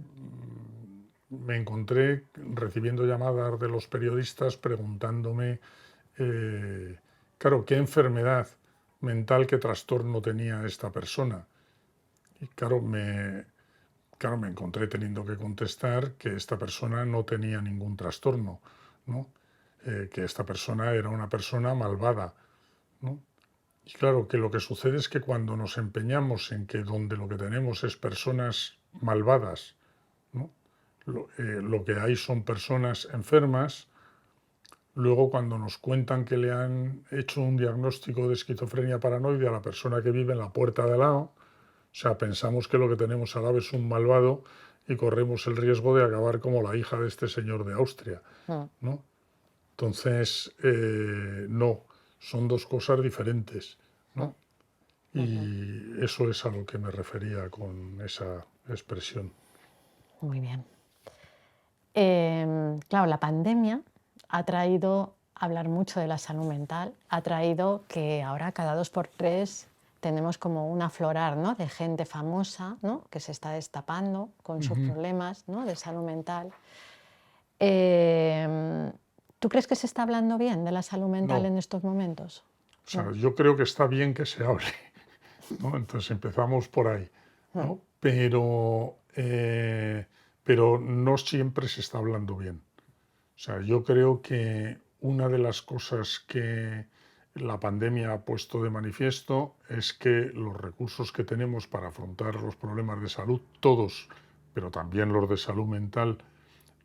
[SPEAKER 2] me encontré recibiendo llamadas de los periodistas preguntándome, eh, claro, qué enfermedad mental, qué trastorno tenía esta persona. Y claro, me encontré teniendo que contestar que esta persona no tenía ningún trastorno, ¿no? Que esta persona era una persona malvada, ¿no? Y claro, que lo que sucede es que cuando nos empeñamos en que donde lo que tenemos es personas malvadas, ¿no? Lo que hay son personas enfermas, luego cuando nos cuentan que le han hecho un diagnóstico de esquizofrenia paranoide a la persona que vive en la puerta de al lado, o sea, pensamos que lo que tenemos al lado es un malvado y corremos el riesgo de acabar como la hija de este señor de Austria,
[SPEAKER 1] Mm,
[SPEAKER 2] ¿no? Entonces, no, son dos cosas diferentes,
[SPEAKER 1] mm,
[SPEAKER 2] ¿no?
[SPEAKER 1] ujú.
[SPEAKER 2] Y eso es a lo que me refería con esa expresión.
[SPEAKER 1] Muy bien. Claro, la pandemia ha traído hablar mucho de la salud mental, ha traído que ahora cada 2 por 3 tenemos como un aflorar, ¿no? De gente famosa, ¿no? Que se está destapando con sus
[SPEAKER 2] Ujú.
[SPEAKER 1] problemas, ¿no? De salud mental. Em, ¿Tú crees que se está hablando bien de la salud mental
[SPEAKER 2] No,
[SPEAKER 1] en estos momentos?
[SPEAKER 2] o sea,
[SPEAKER 1] No.
[SPEAKER 2] yo creo que está bien que se hable, ¿no? Entonces empezamos por ahí,
[SPEAKER 1] Mm,
[SPEAKER 2] ¿no? Pero no siempre se está hablando bien. O sea, yo creo que una de las cosas que la pandemia ha puesto de manifiesto es que los recursos que tenemos para afrontar los problemas de salud, todos, pero también los de salud mental,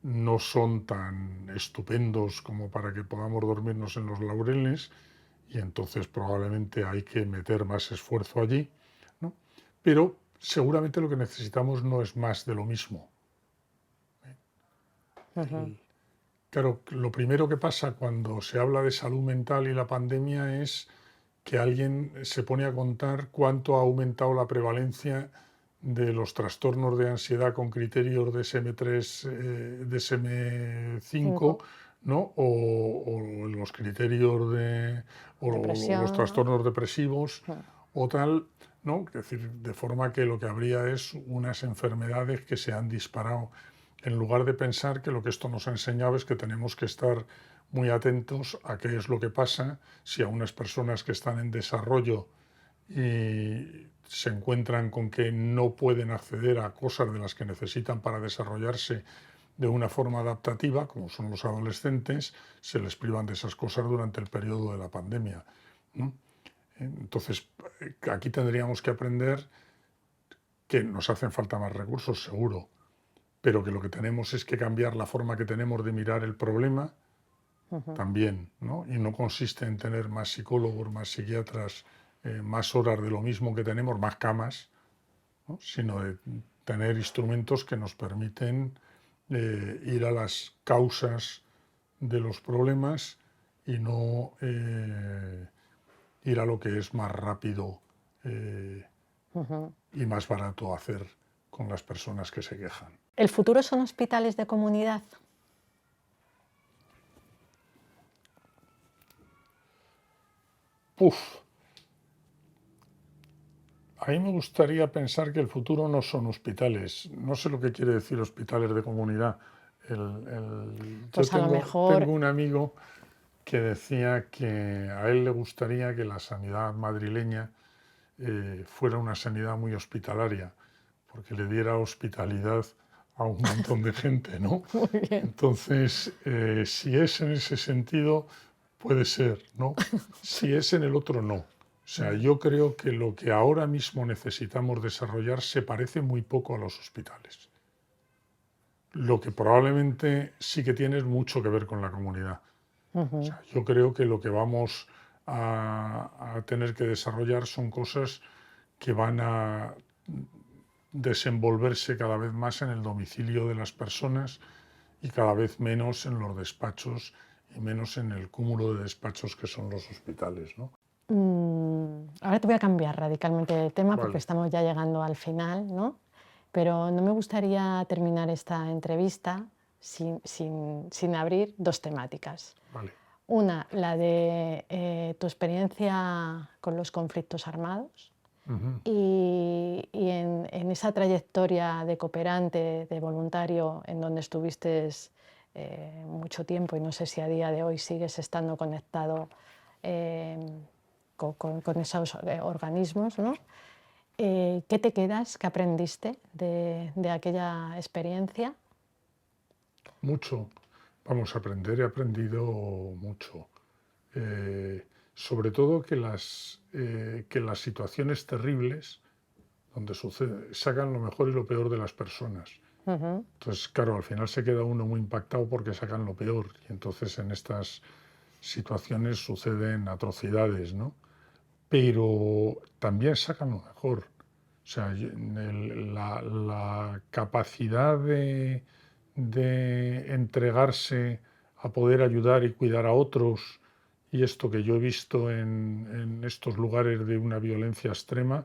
[SPEAKER 2] no son tan estupendos como para que podamos dormirnos en los laureles y entonces probablemente hay que meter más esfuerzo allí, ¿no? Pero seguramente lo que necesitamos no es más de lo mismo.
[SPEAKER 1] ujú.
[SPEAKER 2] Claro, lo primero que pasa cuando se habla de salud mental y la pandemia es que alguien se pone a contar cuánto ha aumentado la prevalencia de los trastornos de ansiedad con criterios DSM-3, DSM-5,
[SPEAKER 1] 5,
[SPEAKER 2] ¿no? O los criterios o los
[SPEAKER 1] depresión, ¿no?
[SPEAKER 2] trastornos depresivos
[SPEAKER 1] Mm,
[SPEAKER 2] o tal, ¿no? Es decir, de forma que lo que habría es unas enfermedades que se han disparado en lugar de pensar que lo que esto nos ha enseñado es que tenemos que estar muy atentos a qué es lo que pasa si a unas personas que están en desarrollo y se encuentran con que no pueden acceder a cosas de las que necesitan para desarrollarse de una forma adaptativa, como son los adolescentes, se les privan de esas cosas durante el periodo de la pandemia, ¿no? Entonces, aquí tendríamos que aprender que nos hacen falta más recursos, seguro, pero que lo que tenemos es que cambiar la forma que tenemos de mirar el problema
[SPEAKER 1] ujú.
[SPEAKER 2] también, ¿no? Y no consiste en tener más psicólogos, más psiquiatras, más horas de lo mismo que tenemos, más camas, ¿no? Sino de tener instrumentos que nos permiten ir a las causas de los problemas y no ir a lo que es más rápido eh, y más barato hacer con las personas que se quejan.
[SPEAKER 1] ¿El futuro son hospitales de comunidad?
[SPEAKER 2] Uf, a mí me gustaría pensar que el futuro no son hospitales. No sé lo que quiere decir hospitales de comunidad. Yo
[SPEAKER 1] Pues a lo
[SPEAKER 2] tengo
[SPEAKER 1] mejor,
[SPEAKER 2] un amigo que decía que a él le gustaría que la sanidad madrileña fuera una sanidad muy hospitalaria, porque le diera hospitalidad a un montón de gente, ¿no?
[SPEAKER 1] muy bien.
[SPEAKER 2] Entonces, si es en ese sentido, puede ser, ¿no? Si es en el otro, no. O sea,
[SPEAKER 1] Mm,
[SPEAKER 2] yo creo que lo que ahora mismo necesitamos desarrollar se parece muy poco a los hospitales. Lo que probablemente sí que tiene es mucho que ver con la comunidad. O sea, yo creo que lo que vamos a tener que desarrollar son cosas que van a desenvolverse cada vez más en el domicilio de las personas y cada vez menos en los despachos y menos en el cúmulo de despachos que son los hospitales, ¿no?
[SPEAKER 1] Ahora te voy a cambiar radicalmente de tema porque
[SPEAKER 2] Vale,
[SPEAKER 1] estamos ya llegando al final, ¿no? Pero no me gustaría terminar esta entrevista sin abrir dos temáticas.
[SPEAKER 2] vale.
[SPEAKER 1] Una, la de tu experiencia con los conflictos armados
[SPEAKER 2] Ujú.
[SPEAKER 1] y en esa trayectoria de cooperante, de voluntario, en donde estuviste mucho tiempo y no sé si a día de hoy sigues estando conectado eh, con esos organismos, ¿no? ¿Qué te quedas? ¿Qué aprendiste de aquella experiencia?
[SPEAKER 2] Mucho. Vamos a aprender, he aprendido mucho. Sobre todo que las situaciones terribles, donde sucede, sacan lo mejor y lo peor de las personas.
[SPEAKER 1] Ujú.
[SPEAKER 2] Entonces, claro, al final se queda uno muy impactado porque sacan lo peor. Y entonces en estas situaciones suceden atrocidades, ¿no? Pero también sacan lo mejor. O sea, la capacidad de entregarse a poder ayudar y cuidar a otros, y esto que yo he visto en estos lugares de una violencia extrema,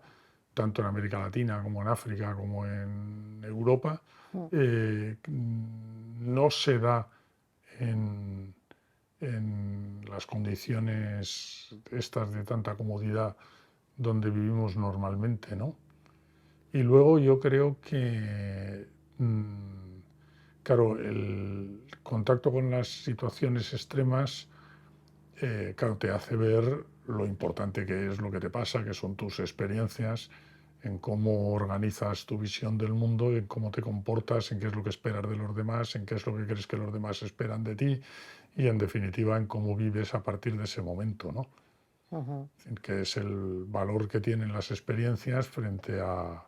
[SPEAKER 2] tanto en América Latina como en África como en Europa,
[SPEAKER 1] Mm.
[SPEAKER 2] no se da en, en las condiciones estas de tanta comodidad donde vivimos normalmente, ¿no? Y luego yo creo que, claro, el contacto con las situaciones extremas, claro, te hace ver lo importante que es lo que te pasa, que son tus experiencias, en cómo organizas tu visión del mundo, en cómo te comportas, en qué es lo que esperas de los demás, en qué es lo que crees que los demás esperan de ti y, en definitiva, en cómo vives a partir de ese momento, ¿no?
[SPEAKER 1] Ujú.
[SPEAKER 2] Que es el valor que tienen las experiencias frente a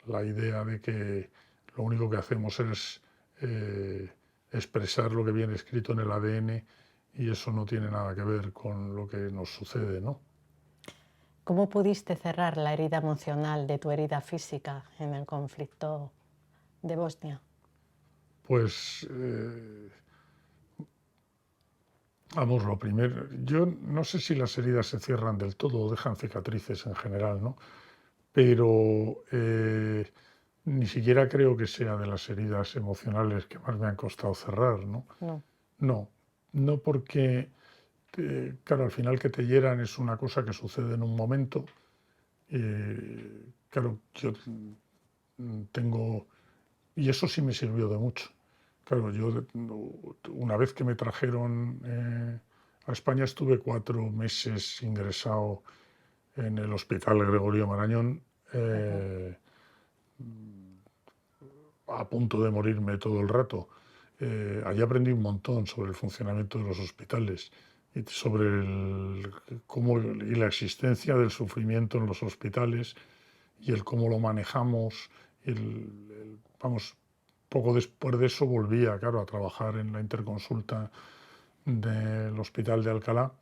[SPEAKER 2] la idea de que lo único que hacemos es eh, expresar lo que viene escrito en el ADN y eso no tiene nada que ver con lo que nos sucede, ¿no?
[SPEAKER 1] ¿Cómo pudiste cerrar la herida emocional de tu herida física en el conflicto de Bosnia?
[SPEAKER 2] Pues, vamos, lo primero, yo no sé si las heridas se cierran del todo o dejan cicatrices en general, ¿no? Pero ni siquiera creo que sea de las heridas emocionales que más me han costado cerrar, ¿no?
[SPEAKER 1] No.
[SPEAKER 2] No, no porque, claro, al final que te hieran es una cosa que sucede en un momento. Claro, yo tengo, y eso sí me sirvió de mucho. Claro, yo una vez que me trajeron a España estuve 4 meses ingresado en el Hospital Gregorio Marañón.
[SPEAKER 1] Ujú.
[SPEAKER 2] eh, a punto de morirme todo el rato. Allí aprendí un montón sobre el funcionamiento de los hospitales y sobre cómo y la existencia del sufrimiento en los hospitales y el cómo lo manejamos. Vamos, poco después de eso volvía, claro, a trabajar en la interconsulta del Hospital de Alcalá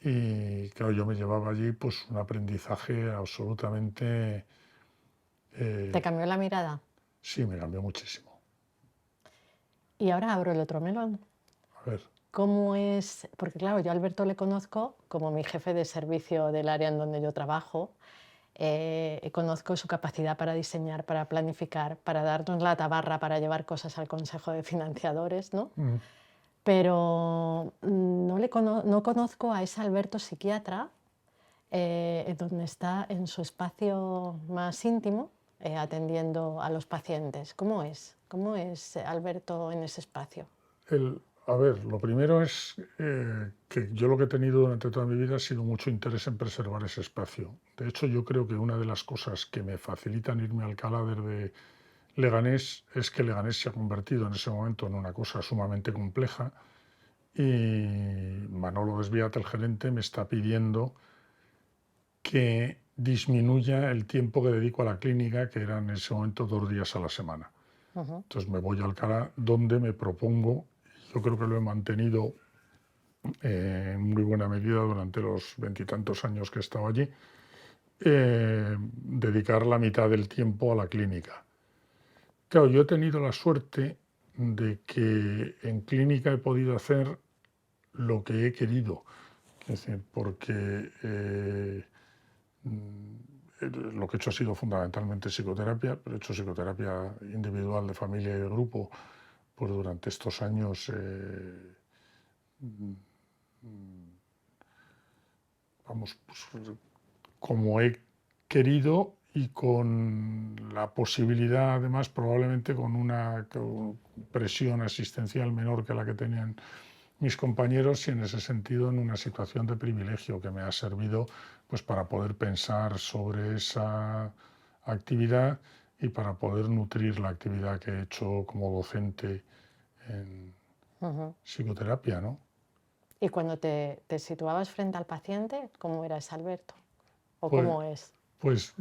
[SPEAKER 2] y, claro, yo me llevaba allí pues un aprendizaje absolutamente,
[SPEAKER 1] ¿Te
[SPEAKER 2] eh,
[SPEAKER 1] cambió la mirada?
[SPEAKER 2] sí, me cambió muchísimo.
[SPEAKER 1] Y ahora abro el otro melón.
[SPEAKER 2] A ver.
[SPEAKER 1] ¿Cómo es? Porque claro, yo a Alberto le conozco como mi jefe de servicio del área en donde yo trabajo. Conozco su capacidad para diseñar, para planificar, para darnos la tabarra, para llevar cosas al consejo de financiadores, ¿no?
[SPEAKER 2] Mm.
[SPEAKER 1] Pero no conozco a ese Alberto psiquiatra, donde está en su espacio más íntimo, atendiendo a los pacientes. ¿Cómo es? ¿Cómo es Alberto en ese espacio?
[SPEAKER 2] A ver, lo primero es que yo lo que he tenido durante toda mi vida ha sido mucho interés en preservar ese espacio. De hecho, yo creo que una de las cosas que me facilitan irme a Alcalá desde Leganés es que Leganés se ha convertido en ese momento en una cosa sumamente compleja y Manolo Desviat, el gerente, me está pidiendo que disminuya el tiempo que dedico a la clínica, que eran en ese momento 2 días a la semana.
[SPEAKER 1] Ujú.
[SPEAKER 2] Entonces me voy a Alcalá, donde me propongo, yo creo que lo he mantenido en muy buena medida durante los 20 y tantos años que he estado allí, dedicar la mitad del tiempo a la clínica. Claro, yo he tenido la suerte de que en clínica he podido hacer lo que he querido, es decir, porque lo que he hecho ha sido fundamentalmente psicoterapia, pero he hecho psicoterapia individual, de familia y de grupo, pues durante estos años, vamos, pues, como he querido y con la posibilidad, además, probablemente con una presión asistencial menor que la que tenían mis compañeros, y en ese sentido en una situación de privilegio que me ha servido pues para poder pensar sobre esa actividad y para poder nutrir la actividad que he hecho como docente en psicoterapia, ¿no?
[SPEAKER 1] Y cuando te situabas frente al paciente, ¿cómo eras, Alberto? ¿O
[SPEAKER 2] Pues,
[SPEAKER 1] cómo es?
[SPEAKER 2] pues,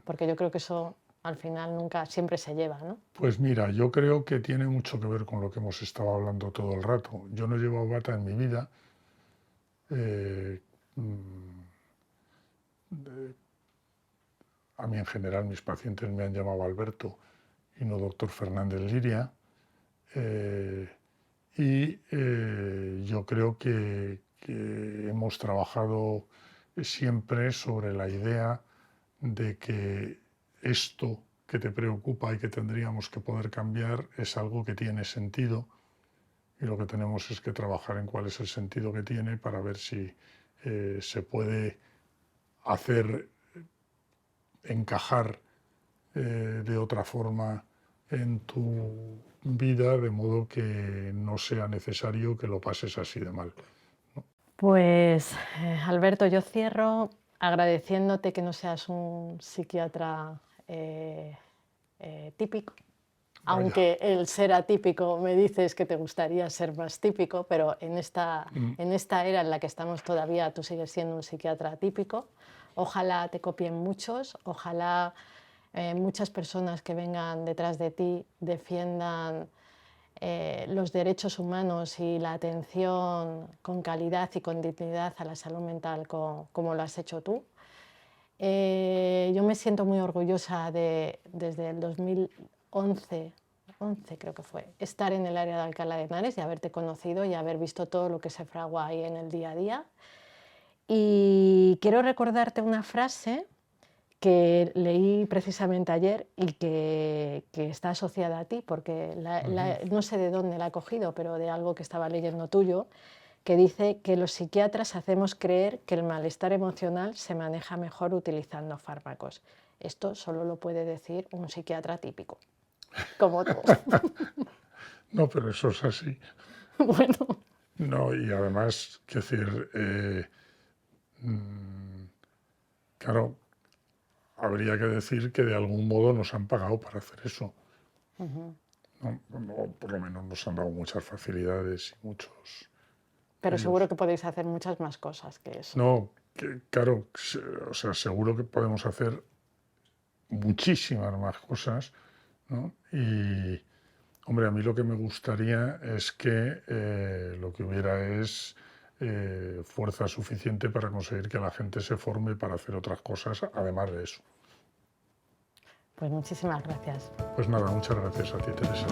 [SPEAKER 1] Porque yo creo que eso al final nunca, siempre se lleva, ¿no?
[SPEAKER 2] pues mira, yo creo que tiene mucho que ver con lo que hemos estado hablando todo el rato. Yo no he llevado bata en mi vida. eh, A mí en general mis pacientes me han llamado Alberto y no doctor Fernández Liria. Yo creo que hemos trabajado siempre sobre la idea de que esto que te preocupa y que tendríamos que poder cambiar es algo que tiene sentido, y lo que tenemos es que trabajar en cuál es el sentido que tiene para ver si se puede hacer encajar de otra forma en tu vida, de modo que no sea necesario que lo pases así de mal.
[SPEAKER 1] Pues, Alberto, yo cierro agradeciéndote que no seas un psiquiatra típico,
[SPEAKER 2] Vaya.
[SPEAKER 1] aunque el ser atípico me dices que te gustaría ser más típico, pero en esta era en la que estamos todavía tú sigues siendo un psiquiatra atípico. Ojalá te copien muchos, ojalá muchas personas que vengan detrás de ti defiendan los derechos humanos y la atención con calidad y con dignidad a la salud mental como lo has hecho tú. Yo me siento muy orgullosa de, desde el 2011, creo que fue, estar en el área de Alcalá de Henares y haberte conocido y haber visto todo lo que se fragua ahí en el día a día. Y quiero recordarte una frase que leí precisamente ayer y que está asociada a ti, porque no sé de dónde la he cogido, pero de algo que estaba leyendo tuyo, que dice que los psiquiatras hacemos creer que el malestar emocional se maneja mejor utilizando fármacos. Esto solo lo puede decir un psiquiatra típico, como tú.
[SPEAKER 2] No, pero eso es así.
[SPEAKER 1] Bueno,
[SPEAKER 2] No, y además, quiero decir, claro, habría que decir que de algún modo nos han pagado para hacer eso. ¿No? O por lo menos nos han dado muchas facilidades y muchos.
[SPEAKER 1] pero
[SPEAKER 2] Ellos.
[SPEAKER 1] seguro que podéis hacer muchas más cosas que eso.
[SPEAKER 2] No, claro, o sea, seguro que podemos hacer muchísimas más cosas, ¿no? Y, hombre, a mí lo que me gustaría es que lo que hubiera es fuerza suficiente para conseguir que la gente se forme para hacer otras cosas, además de eso.
[SPEAKER 1] Pues muchísimas gracias.
[SPEAKER 2] Pues nada, muchas gracias a ti, Teresa.